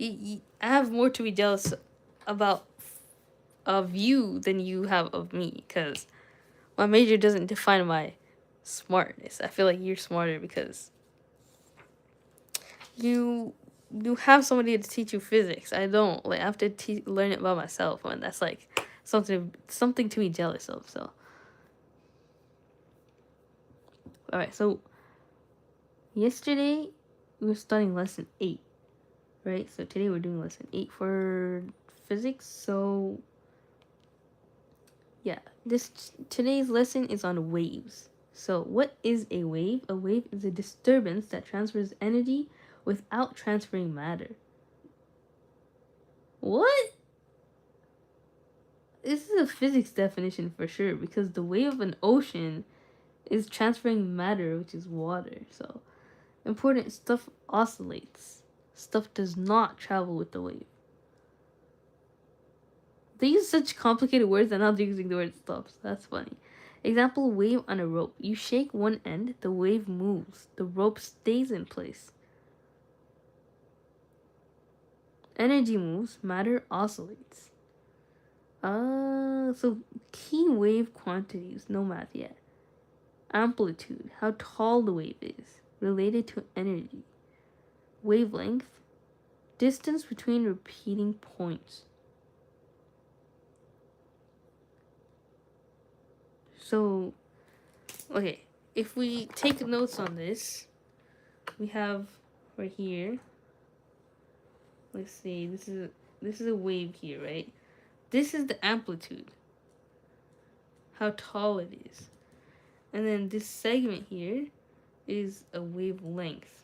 I have more to be jealous about of you than you have of me, because my major doesn't define my smartness. I feel like you're smarter because you have somebody to teach you physics. I don't. Like, I have to learn it by myself, and that's like something to be jealous of. So, all right. So yesterday we were studying lesson 8, right? So today we're doing lesson 8 for physics. So yeah, today's lesson is on waves. So what is a wave? A wave is a disturbance that transfers energy without transferring matter. What? This is a physics definition for sure, because the wave of an ocean is transferring matter, which is water. So important, stuff oscillates. Stuff does not travel with the wave. They use such complicated words and not using the word stops. That's funny. Example, wave on a rope. You shake one end, the wave moves. The rope stays in place. Energy moves, matter oscillates. So key wave quantities, no math yet. Amplitude, how tall the wave is, related to energy. Wavelength, distance between repeating points. So, okay, if we take notes on this, we have right here, let's see, this is a wave here, right? This is the amplitude, how tall it is. And then this segment here is a wavelength.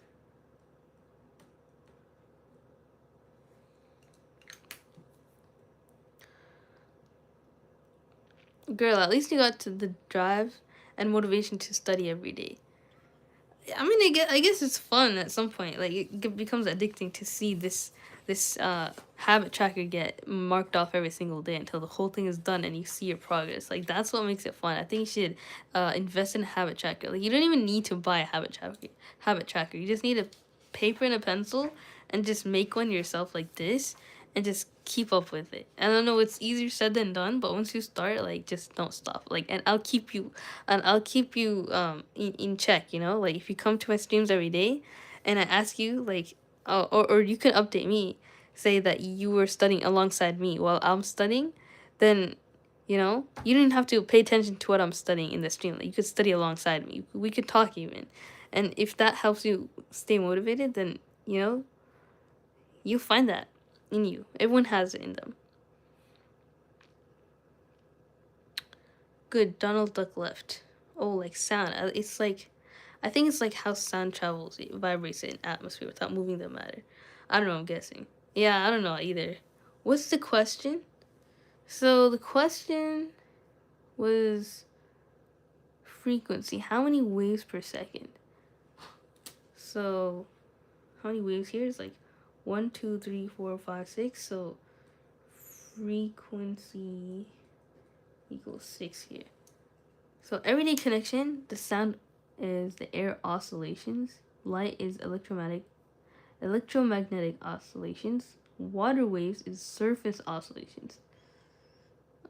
Girl, at least you got to the drive and motivation to study every day. I mean, I guess it's fun at some point. Like, it becomes addicting to see this habit tracker get marked off every single day until the whole thing is done and you see your progress. Like, that's what makes it fun. I think you should invest in a habit tracker. Like, you don't even need to buy a habit tracker. You just need a paper and a pencil and just make one yourself like this and just keep up with it. I don't know, it's easier said than done, but once you start, like, just don't stop. Like, and I'll keep you in check, you know? Like, if you come to my streams every day and I ask you, like, or you can update me, say that you were studying alongside me while I'm studying, then, you know, you didn't have to pay attention to what I'm studying in the stream. Like, you could study alongside me. We could talk even. And if that helps you stay motivated, then, you know, you find that in you. Everyone has it in them. Good, Donald Duck left. Oh, like sound. It's like, I think it's like how sound travels. It vibrates in atmosphere without moving the matter. I don't know, I'm guessing. Yeah, I don't know either. What's the question? So the question was frequency. How many waves per second? So how many waves here is like 1, 2, 3, 4, 5, 6. So frequency equals 6 here. So everyday connection, the sound is the air oscillations. Light is electromagnetic oscillations. Water waves is surface oscillations.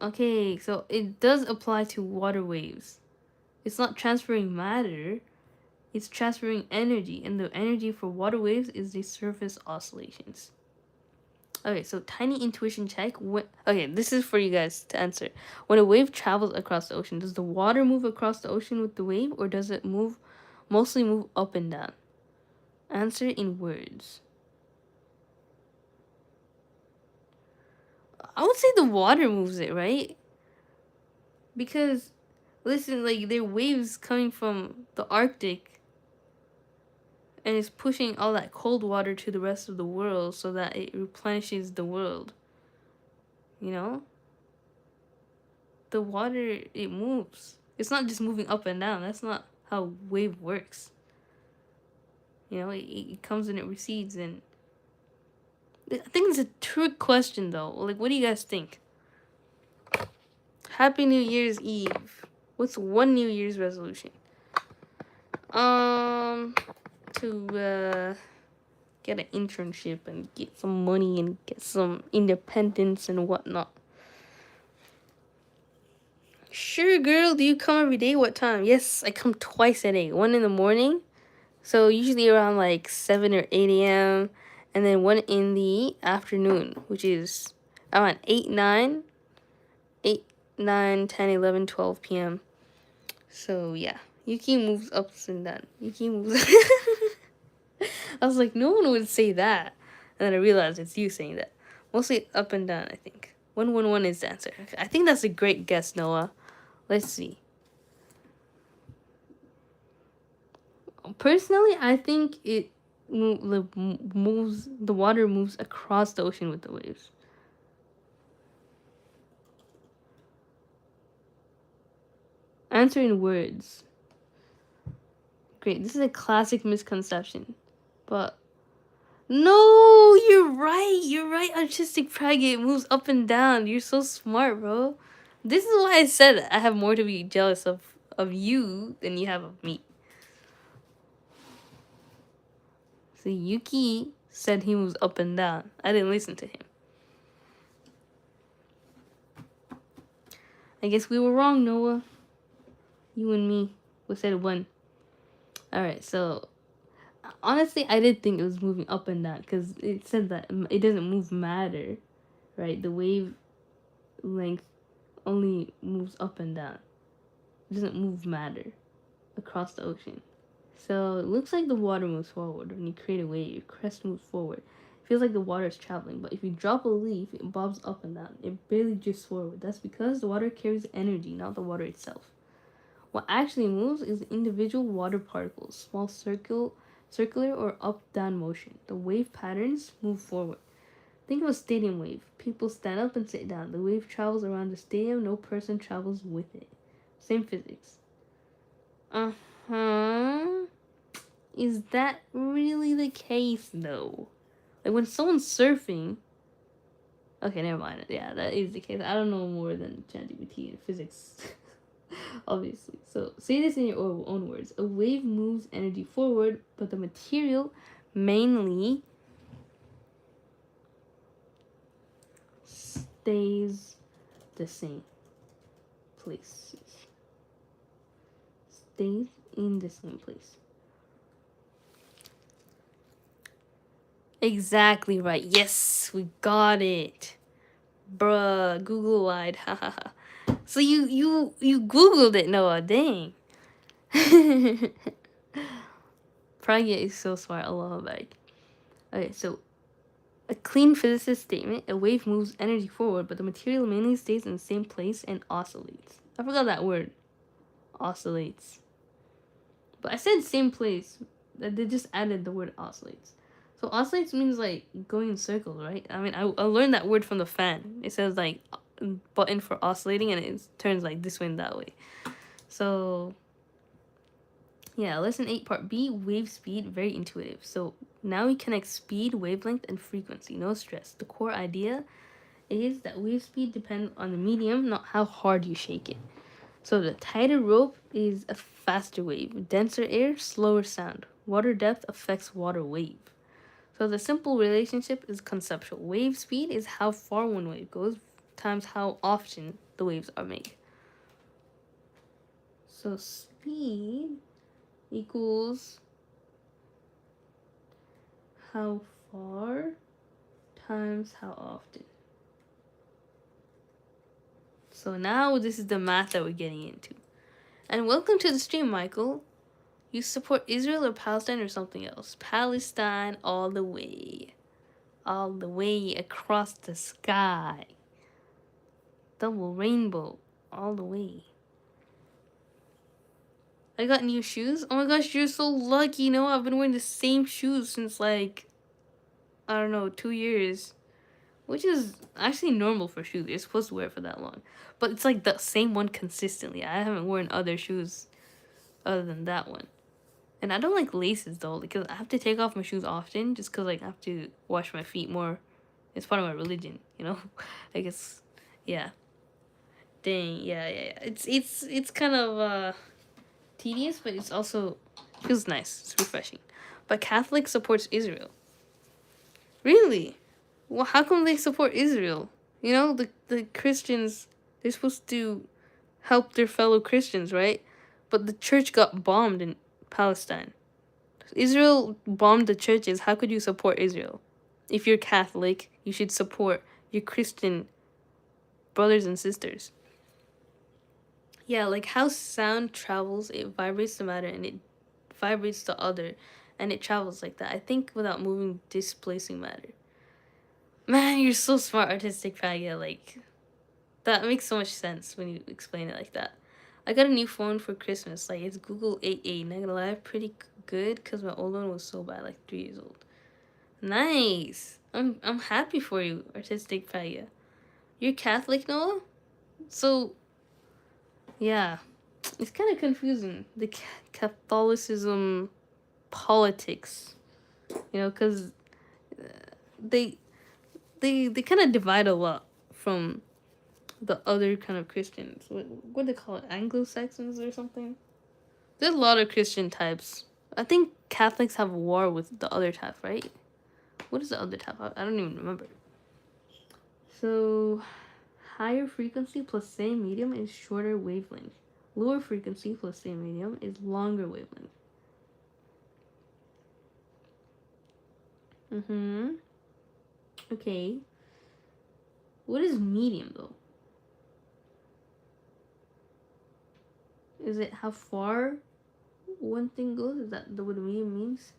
Okay, so it does apply to water waves. It's not transferring matter, it's transferring energy, and the energy for water waves is the surface oscillations. Okay, so tiny intuition check. Okay, this is for you guys to answer. When a wave travels across the ocean, does the water move across the ocean with the wave, or does it mostly move up and down? Answer in words. I would say the water moves it, right? Because, listen, like, there are waves coming from the Arctic, and it's pushing all that cold water to the rest of the world so that it replenishes the world. You know? The water, it moves. It's not just moving up and down. That's not how wave works. You know, it comes and it recedes. And I think it's a trick question, though. Like, what do you guys think? Happy New Year's Eve. What's one New Year's resolution? To get an internship and get some money and get some independence and whatnot. Sure, girl. Do you come every day? What time? Yes, I come twice a day. One in the morning, so usually around like 7 or 8 a.m. And then one in the afternoon, which is around 8, 9, 10, 11, 12 p.m. So yeah, Yuki moves up and down. Yuki moves. I was like, no one would say that. And then I realized it's you saying that. Mostly up and down, I think. 111 is the answer. I think that's a great guess, Noah. Let's see. Personally, I think it moves. The water moves across the ocean with the waves. Answer in words. Great. This is a classic misconception, but no, you're right. You're right. Artistic pragate moves up and down. You're so smart, bro. This is why I said I have more to be jealous of you than you have of me. See, Yuki said he moves up and down. I didn't listen to him. I guess we were wrong, Noah. You and me. We said one. Alright, so honestly, I did think it was moving up and down because it said that it doesn't move matter, right? The wave length only moves up and down. It doesn't move matter across the ocean. So it looks like the water moves forward. When you create a wave, your crest moves forward. It feels like the water is traveling, but if you drop a leaf, it bobs up and down. It barely drifts forward. That's because the water carries energy, not the water itself. What actually moves is individual water particles, small circular or up-down motion. The wave patterns move forward. Think of a stadium wave. People stand up and sit down. The wave travels around the stadium. No person travels with it. Same physics. Is that really the case, though? Like, when someone's surfing... Okay, never mind. Yeah, that is the case. I don't know more than ChatGPT and physics. Obviously. So, say this in your own words. A wave moves energy forward, but the material, mainly stays the same place. Stays in the same place. Exactly right. Yes, we got it. Bruh, Google lied. Hahaha. So you Googled it, Noah. Dang. Pragya is so smart. Allah Akbar. Okay, so a clean physicist statement: a wave moves energy forward, but the material mainly stays in the same place and oscillates. I forgot that word. Oscillates. But I said same place. They just added the word oscillates. So oscillates means like going in circles, right? I mean, I learned that word from the fan. It says like button for oscillating, and it turns like this way and that way. So yeah, lesson 8 part B, wave speed, very intuitive. So now we connect speed, wavelength, and frequency. No stress. The core idea is that wave speed depends on the medium, not how hard you shake it. So the tighter rope is a faster wave. Denser air, slower sound. Water depth affects water wave. So the simple relationship is conceptual. Wave speed is how far one wave goes times how often the waves are made. So speed equals how far times how often. So now this is the math that we're getting into. And welcome to the stream, Michael. You support Israel or Palestine or something else? Palestine all the way. All the way across the sky. Double rainbow. All the way. I got new shoes. Oh my gosh, you're so lucky. You know, I've been wearing the same shoes since like, I don't know, 2 years. Which is actually normal for shoes. You're supposed to wear it for that long. But it's like the same one consistently. I haven't worn other shoes other than that one. And I don't like laces though, because I have to take off my shoes often just because like I have to wash my feet more. It's part of my religion, you know? I guess, yeah. Dang, yeah. It's kind of tedious, but it's also feels nice. It's refreshing. But Catholic supports Israel. Really? Well, how come they support Israel? You know, the Christians, they're supposed to help their fellow Christians, right? But the church got bombed in Palestine. Israel bombed the churches. How could you support Israel? If you're Catholic, you should support your Christian brothers and sisters. Yeah, like how sound travels, it vibrates the matter and it vibrates the other, and it travels like that. I think without moving, displacing matter. Man, you're so smart, artistic faggot. Like, that makes so much sense when you explain it like that. I got a new phone for Christmas. Like, it's Google 8A. Not gonna lie, pretty good because my old one was so bad, like 3 years old. Nice. I'm happy for you, artistic faggot. You're Catholic, Noah? So, yeah. It's kind of confusing, the Catholicism politics. You know, because they kind of divide a lot from the other kind of Christians. What do they call it? Anglo-Saxons or something? There's a lot of Christian types. I think Catholics have a war with the other type, right? What is the other type? I don't even remember. So, higher frequency plus same medium is shorter wavelength. Lower frequency plus same medium is longer wavelength. Okay. What is medium though? Is it how far one thing goes? Is that what the medium means?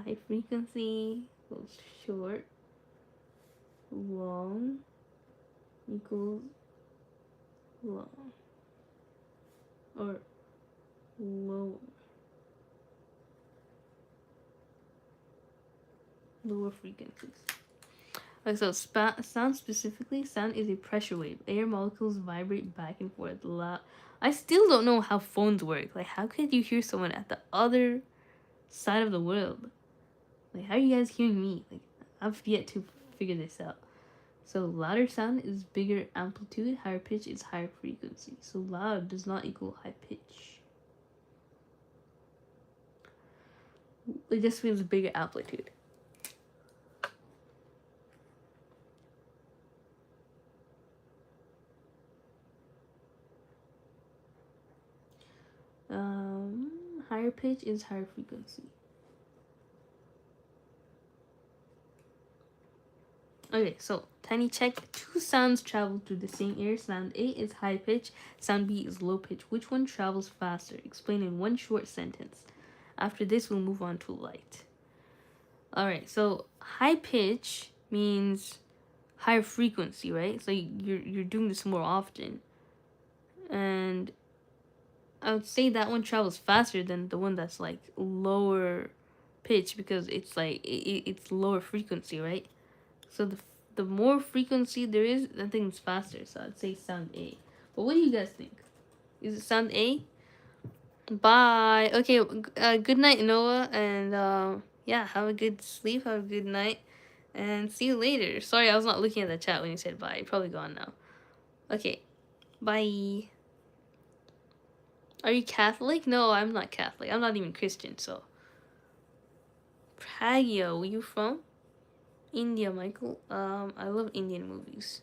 High frequency equals short. Long equals long. Or lower. Lower frequencies. Like so, sound specifically, sound is a pressure wave. Air molecules vibrate back and forth. I still don't know how phones work. Like, how could you hear someone at the other side of the world? Like, how are you guys hearing me? Like, I've yet to figure this out. So louder sound is bigger amplitude, higher pitch is higher frequency. So loud does not equal high pitch. It just means bigger amplitude. Higher pitch is higher frequency. Okay, so tiny check. Two sounds travel through the same air. Sound A is high pitch. Sound B is low pitch. Which one travels faster? Explain in one short sentence. After this, we'll move on to light. Alright, so high pitch means higher frequency, right? So you're doing this more often. And I would say that one travels faster than the one that's like lower pitch because it's like it's lower frequency, right? So the more frequency there is, I think it's faster. So I'd say sound A. But what do you guys think? Is it sound A? Bye. Okay. Good night, Noah, and yeah, have a good sleep. Have a good night, and see you later. Sorry, I was not looking at the chat when you said bye. You're probably gone now. Okay. Bye. Are you Catholic? No, I'm not Catholic. I'm not even Christian. So. Pragya, where you from? India, Michael. I love Indian movies.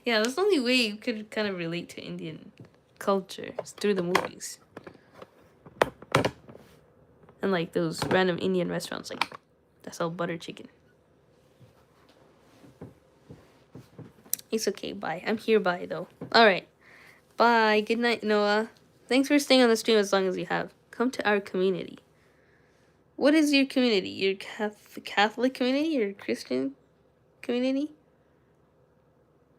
Yeah, that's the only way you could kind of relate to Indian culture is through the movies. And like those random Indian restaurants like that sell butter chicken. It's okay, bye. I'm here, bye though. Alright. Bye. Good night, Noah. Thanks for staying on the stream as long as you have. Come to our community. What is your community? Your Catholic community? Your Christian community?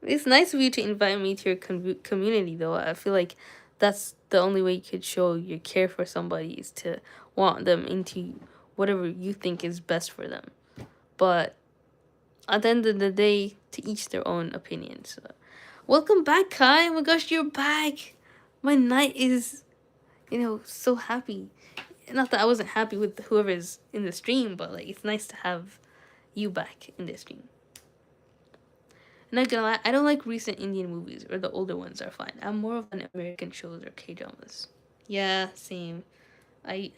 It's nice of you to invite me to your community, though. I feel like that's the only way you could show your care for somebody is to want them into whatever you think is best for them. But at the end of the day, to each their own opinions. Welcome back, Kai. Oh my gosh, you're back. My night is, so happy. Not that I wasn't happy with whoever's in the stream, but like it's nice to have you back in the stream. Not gonna lie, I don't like recent Indian movies, or the older ones are fine. I'm more of an American shows or K-dramas. Yeah, same. I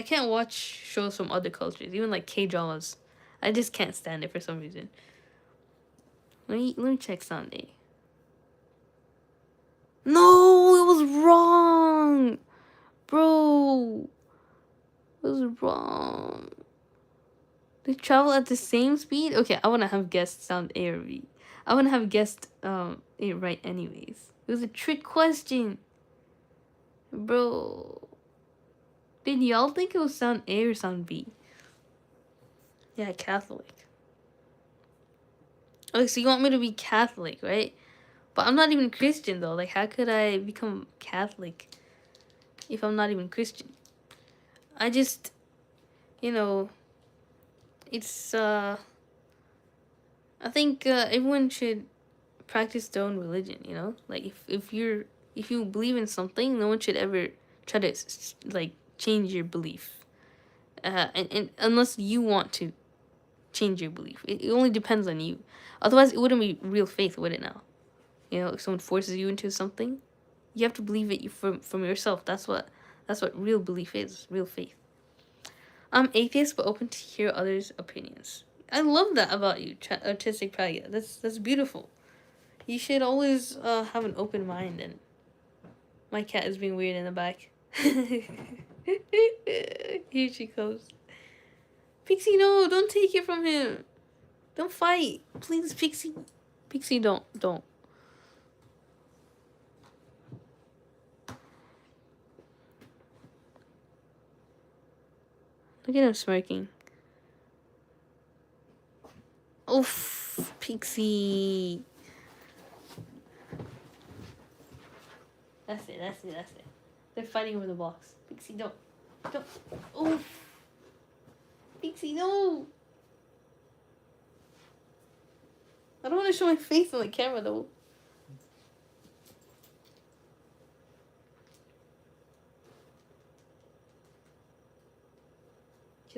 can't watch shows from other cultures, even like K-dramas. I just can't stand it for some reason. Let me check Sunday. No, it was wrong, bro. It was wrong. They travel at the same speed? Okay, I wanna have guessed sound A or B. I wanna have guessed it right anyways. It was a trick question. Bro. Did y'all think it was sound A or sound B? Yeah, Catholic. Okay, so you want me to be Catholic, right? But I'm not even Christian though. Like, how could I become Catholic if I'm not even Christian? I just, it's I think everyone should practice their own religion. Like if you believe in something, no one should ever try to like change your belief, and unless you want to change your belief, it only depends on you. Otherwise it wouldn't be real faith, would it? Now, if someone forces you into something, you have to believe it from yourself. That's what real belief is, real faith. I'm atheist but open to hear others' opinions. I love that about you, Artistic Pragya. That's beautiful. You should always have an open mind. And my cat is being weird in the back. Here she goes. Pixie, no, don't take it from him. Don't fight. Please, Pixie. Pixie, don't. Look at him smirking. Oof, Pixie. That's it. They're fighting over the box. Pixie, don't. Oof. Pixie, no. I don't want to show my face on the camera, though.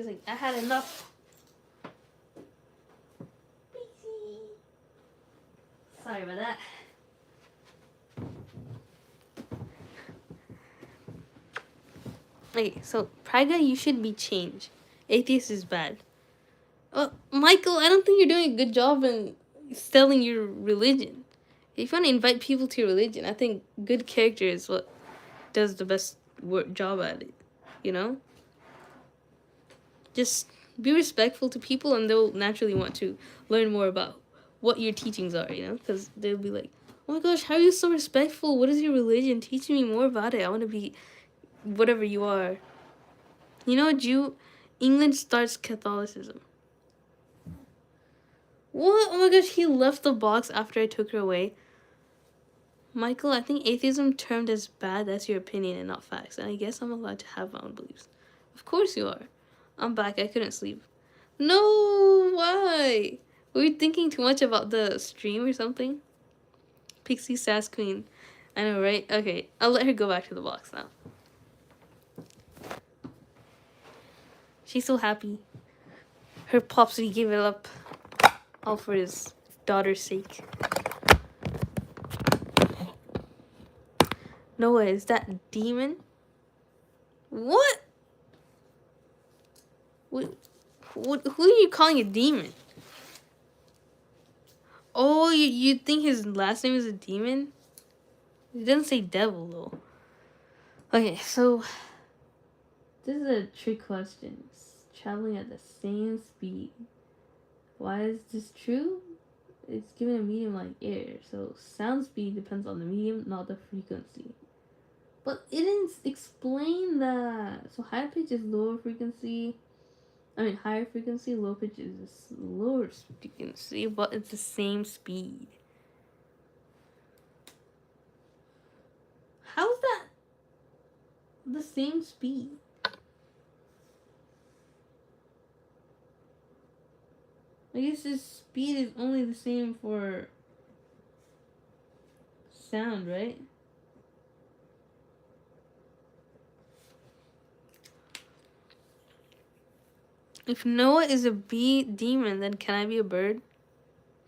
She's like, I had enough. Sorry about that. Okay, so Praga, you should be changed. Atheist is bad. Michael, I don't think you're doing a good job in selling your religion. If you want to invite people to your religion, I think good character is what does the best job at it. You know? Just be respectful to people and they'll naturally want to learn more about what your teachings are, you know? Because they'll be like, oh my gosh, how are you so respectful? What is your religion? Teach me more about it. I want to be whatever you are. You know, England starts Catholicism. What? Oh my gosh, he left the box after I took her away. Michael, I think atheism termed as bad, that's your opinion and not facts. And I guess I'm allowed to have my own beliefs. Of course you are. I'm back. I couldn't sleep. No, why? Were you thinking too much about the stream or something? Pixie Sass Queen. I know, right? Okay, I'll let her go back to the box now. She's so happy. Her popsy gave it up. All for his daughter's sake. Noah, is that demon? What? What? Who are you calling a demon? Oh, you think his last name is a demon? It doesn't say devil, though. Okay, so this is a trick question. It's traveling at the same speed. Why is this true? It's given a medium like air, so sound speed depends on the medium, not the frequency. But it didn't explain that. So higher pitch is lower frequency. Higher frequency, low pitch is lower frequency, but it's the same speed. How's that the same speed? I guess this speed is only the same for sound, right? If Noah is a bee demon, then can I be a bird?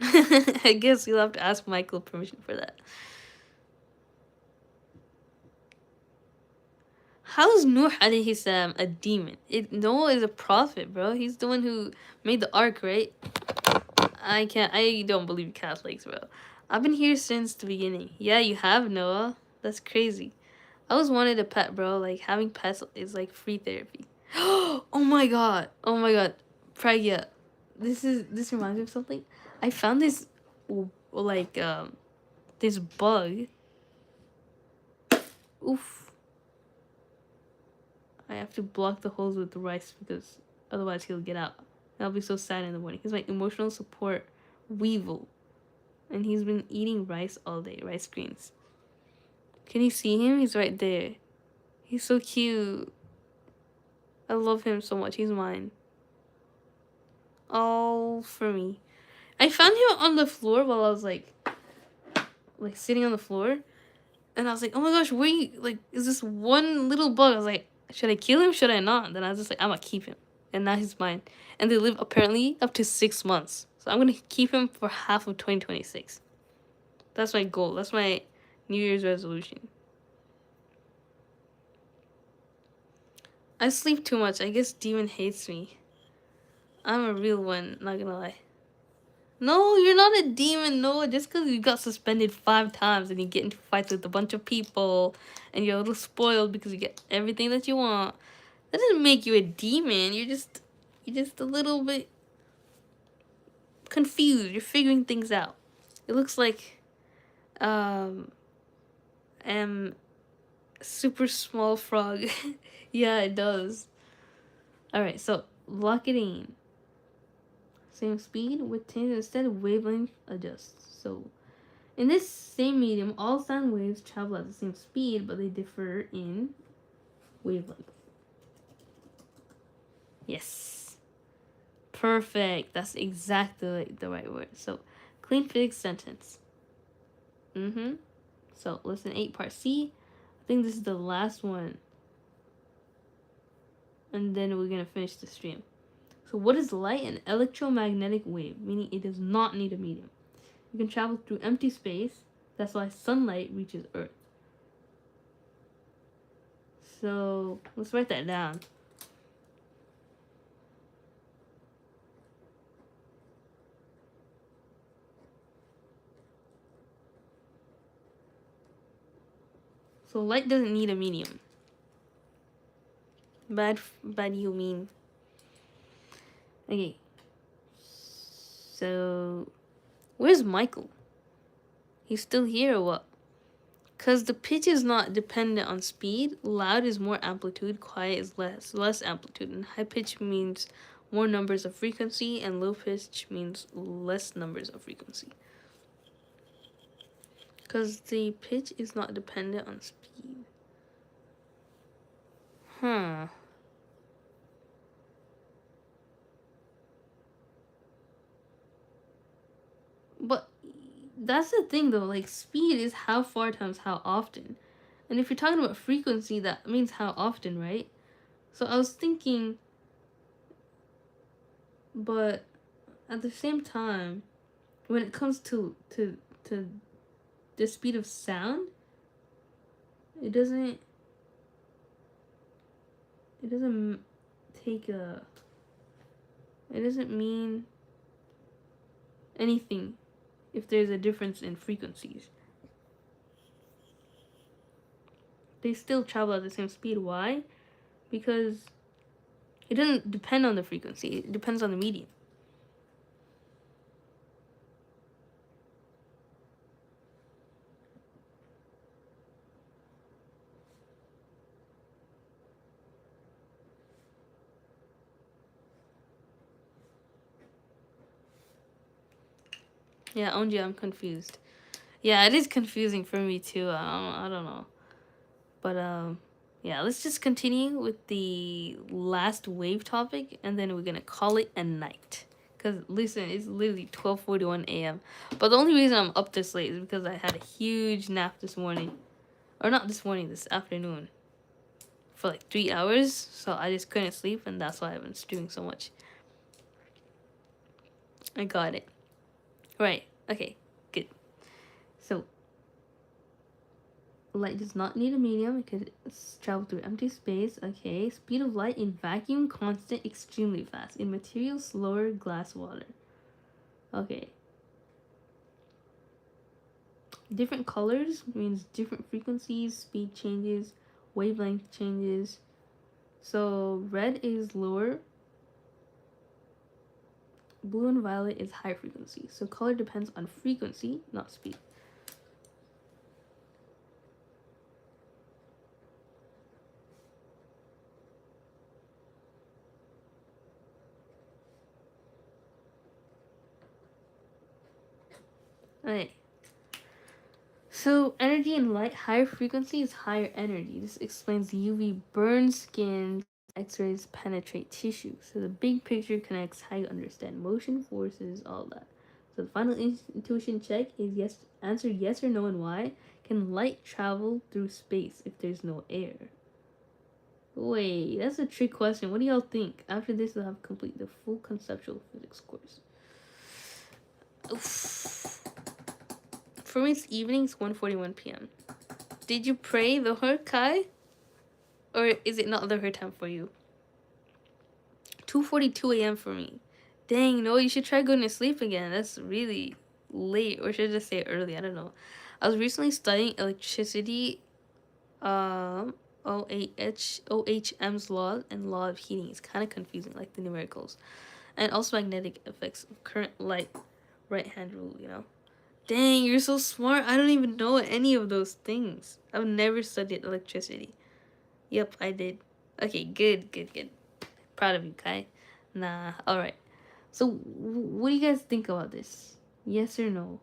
I guess you'll have to ask Michael permission for that. How is Nuh alayhi salam a demon? Noah is a prophet, bro. He's the one who made the ark, right? I don't believe Catholics, bro. I've been here since the beginning. Yeah, you have, Noah. That's crazy. I always wanted a pet, bro. Like, having pets is like free therapy. Oh my god. Oh my god. Pragya. This reminds me of something. I found this this bug. Oof. I have to block the holes with the rice because otherwise he'll get out. And I'll be so sad in the morning. He's my emotional support weevil. And he's been eating rice all day, rice greens. Can you see him? He's right there. He's so cute. I love him so much. He's mine. All for me. I found him on the floor while I was like sitting on the floor. And I was like, oh my gosh, where you, is this one little bug? I was like, should I kill him? Should I not? And then I was just like, I'm gonna keep him. And now he's mine. And they live apparently up to 6 months. So I'm gonna keep him for half of 2026. That's my goal. That's my New Year's resolution. I sleep too much. I guess Demon hates me. I'm a real one, not gonna lie. No, you're not a demon, no. Just because you got suspended 5 times and you get into fights with a bunch of people and you're a little spoiled because you get everything that you want, that doesn't make you a demon. You're just a little bit confused. You're figuring things out. It looks like super small frog. Yeah, it does. Alright, so lock it in. Same speed with tinge, instead wavelength adjusts. So in this same medium, all sound waves travel at the same speed, but they differ in wavelength. Yes. Perfect. That's exactly the right word. So clean physics sentence. So lesson 8 part C. I think this is the last one. and then we're gonna finish the stream. So what is light? An electromagnetic wave, meaning it does not need a medium. It can travel through empty space. That's why sunlight reaches Earth. So let's write that down. So light doesn't need a medium. Bad you mean. Okay. So where's Michael? He's still here or what? Because the pitch is not dependent on speed. Loud is more amplitude, quiet is less amplitude. And high pitch means more numbers of frequency, and low pitch means less numbers of frequency. Because the pitch is not dependent on speed. Huh. But that's the thing though, like speed is how far times how often. And if you're talking about frequency, that means how often, right? So I was thinking, but at the same time, when it comes to the speed of sound, it doesn't take a it doesn't mean anything if there's a difference in frequencies. They still travel at the same speed. Why? Because it doesn't depend on the frequency, it depends on the medium. Yeah, Onji, I'm confused. Yeah, it is confusing for me too. I don't know. But yeah, let's just continue with the last wave topic, and then we're gonna call it a night. Cause listen, it's literally 12:41 a.m. But the only reason I'm up this late is because I had a huge nap this morning, or not this morning, this afternoon, for like 3 hours. So I just couldn't sleep, and that's why I've been streaming so much. I got it. Right. Okay. Good. So light does not need a medium. It can travel through empty space. Okay. Speed of light in vacuum, constant, extremely fast. In material, slower, glass, water. Okay. Different colors means different frequencies, speed changes, wavelength changes. So red is lower. Blue and violet is high frequency. So color depends on frequency, not speed. Alright. So energy in light, higher frequency is higher energy. This explains UV burns skin, X-rays penetrate tissue. So the big picture connects how you understand motion, forces, all that. So the final intuition check is yes. Answer yes or no and why. Can light travel through space if there's no air? Wait, that's a trick question. What do y'all think? After this, we'll have complete the full conceptual physics course. Oof. For me, it's evenings, 1:41 p.m. Did you pray the Dhuhr, Kai? Or is it not the Dhuhr time for you? 2:42 a.m. for me. Dang, no, you should try going to sleep again. That's really late. Or should I just say early? I don't know. I was recently studying electricity, OHM's law and law of heating. It's kind of confusing, like the numericals. And also magnetic effects of current light, right-hand rule, you know? Dang, you're so smart. I don't even know any of those things. I've never studied electricity. Yep, I did. Okay, good. Proud of you, Kai. Nah, alright. So, what do you guys think about this? Yes or no?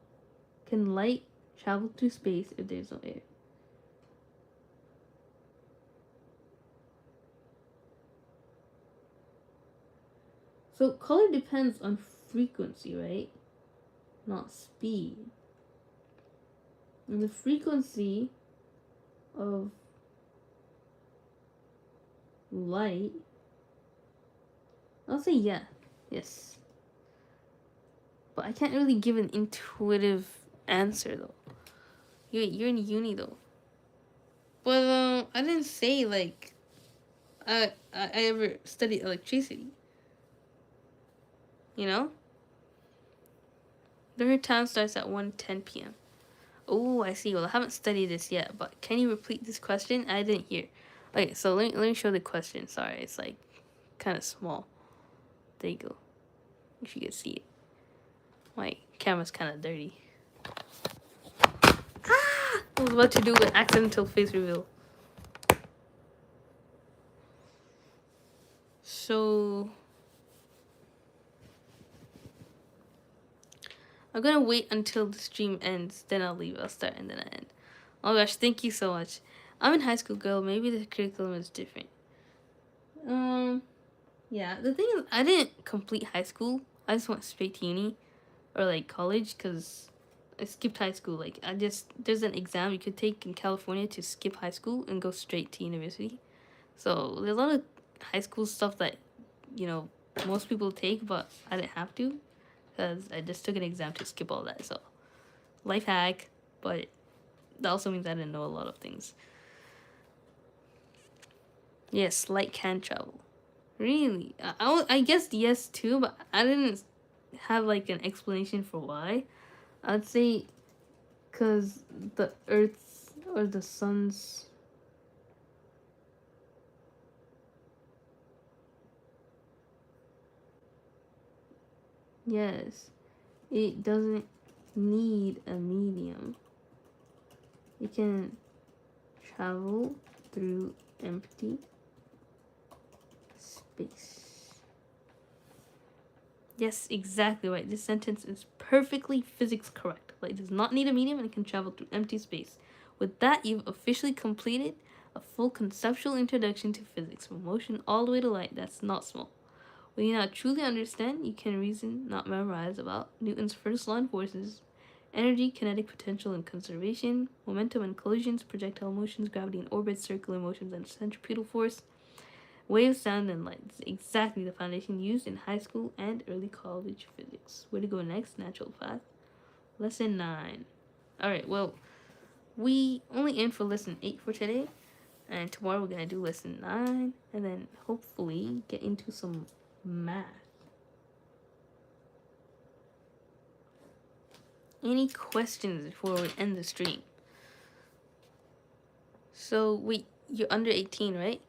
Can light travel through space if there's no air? So, color depends on frequency, right? Not speed. And the frequency of light I'll say yeah. Yes. But I can't really give an intuitive answer though. You're in uni though. But I didn't say like I ever studied electricity. You know? Their time starts at 1:10 p.m. Oh, I see. Well, I haven't studied this yet, but can you repeat this question? I didn't hear. Okay, so let me show the question. Sorry, it's like kind of small. There you go. If you can see it. My camera's kind of dirty. Ah! I was about to do an accidental face reveal. So I'm gonna wait until the stream ends, then I'll leave. I'll start and then I end. Oh gosh, thank you so much. I'm in high school, girl. Maybe the curriculum is different. Yeah. The thing is, I didn't complete high school. I just went straight to uni or like college because I skipped high school. Like there's an exam you could take in California to skip high school and go straight to university. So there's a lot of high school stuff that you know most people take, but I didn't have to because I just took an exam to skip all that. So life hack, but that also means I didn't know a lot of things. Yes, light can travel. Really? I guess yes too, but I didn't have like an explanation for why. I'd say because the Earth's or the Sun's. Yes, it doesn't need a medium. It can travel through empty space. Yes, exactly right. This sentence is perfectly physics correct. Light does not need a medium and can travel through empty space. With that, you've officially completed a full conceptual introduction to physics, from motion all the way to light. That's not small. When you now truly understand, you can reason, not memorize, about Newton's first law and forces, energy, kinetic potential and conservation, momentum and collisions, projectile motions, gravity and orbits, circular motions and centripetal force, waves, sound, and light. It's exactly the foundation used in high school and early college physics. Where to go next? Natural path. Lesson 9. Alright, well, we only aim for lesson 8 for today. And tomorrow we're going to do lesson 9. And then hopefully get into some math. Any questions before we end the stream? So, wait, you're under 18, right?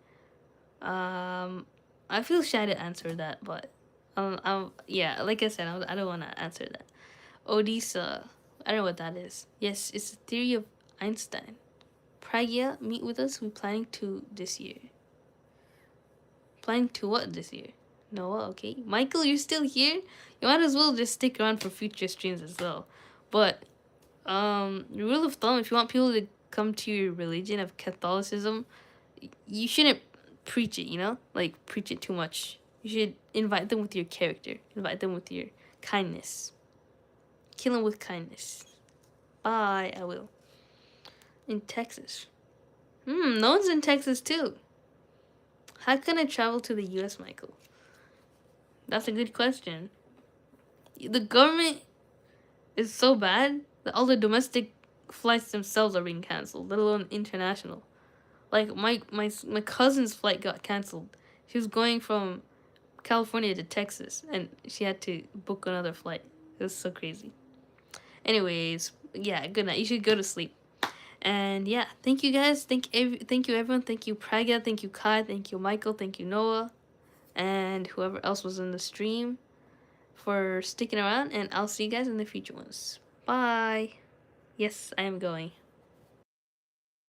I feel shy to answer that, but yeah, like I said, I don't want to answer that. Odessa, I don't know what that is. Yes, it's the theory of Einstein. Pragya, meet with us. We're planning to this year. Planning to what this year? Noah, okay. Michael, you're still here? You might as well just stick around for future streams as well. But, rule of thumb, if you want people to come to your religion of Catholicism, you shouldn't preach it, you know? Like, preach it too much. You should invite them with your character. Invite them with your kindness. Kill them with kindness. Bye, I will. In Texas. No one's in Texas, too. How can I travel to the U.S., Michael? That's a good question. The government is so bad that all the domestic flights themselves are being canceled, let alone international. Like, my cousin's flight got canceled. She was going from California to Texas, and she had to book another flight. It was so crazy. Anyways, yeah, good night. You should go to sleep. And yeah, thank you guys. Thank you everyone. Thank you Praga. Thank you Kai. Thank you Michael. Thank you Noah, and whoever else was in the stream for sticking around. And I'll see you guys in the future ones. Bye. Yes, I am going.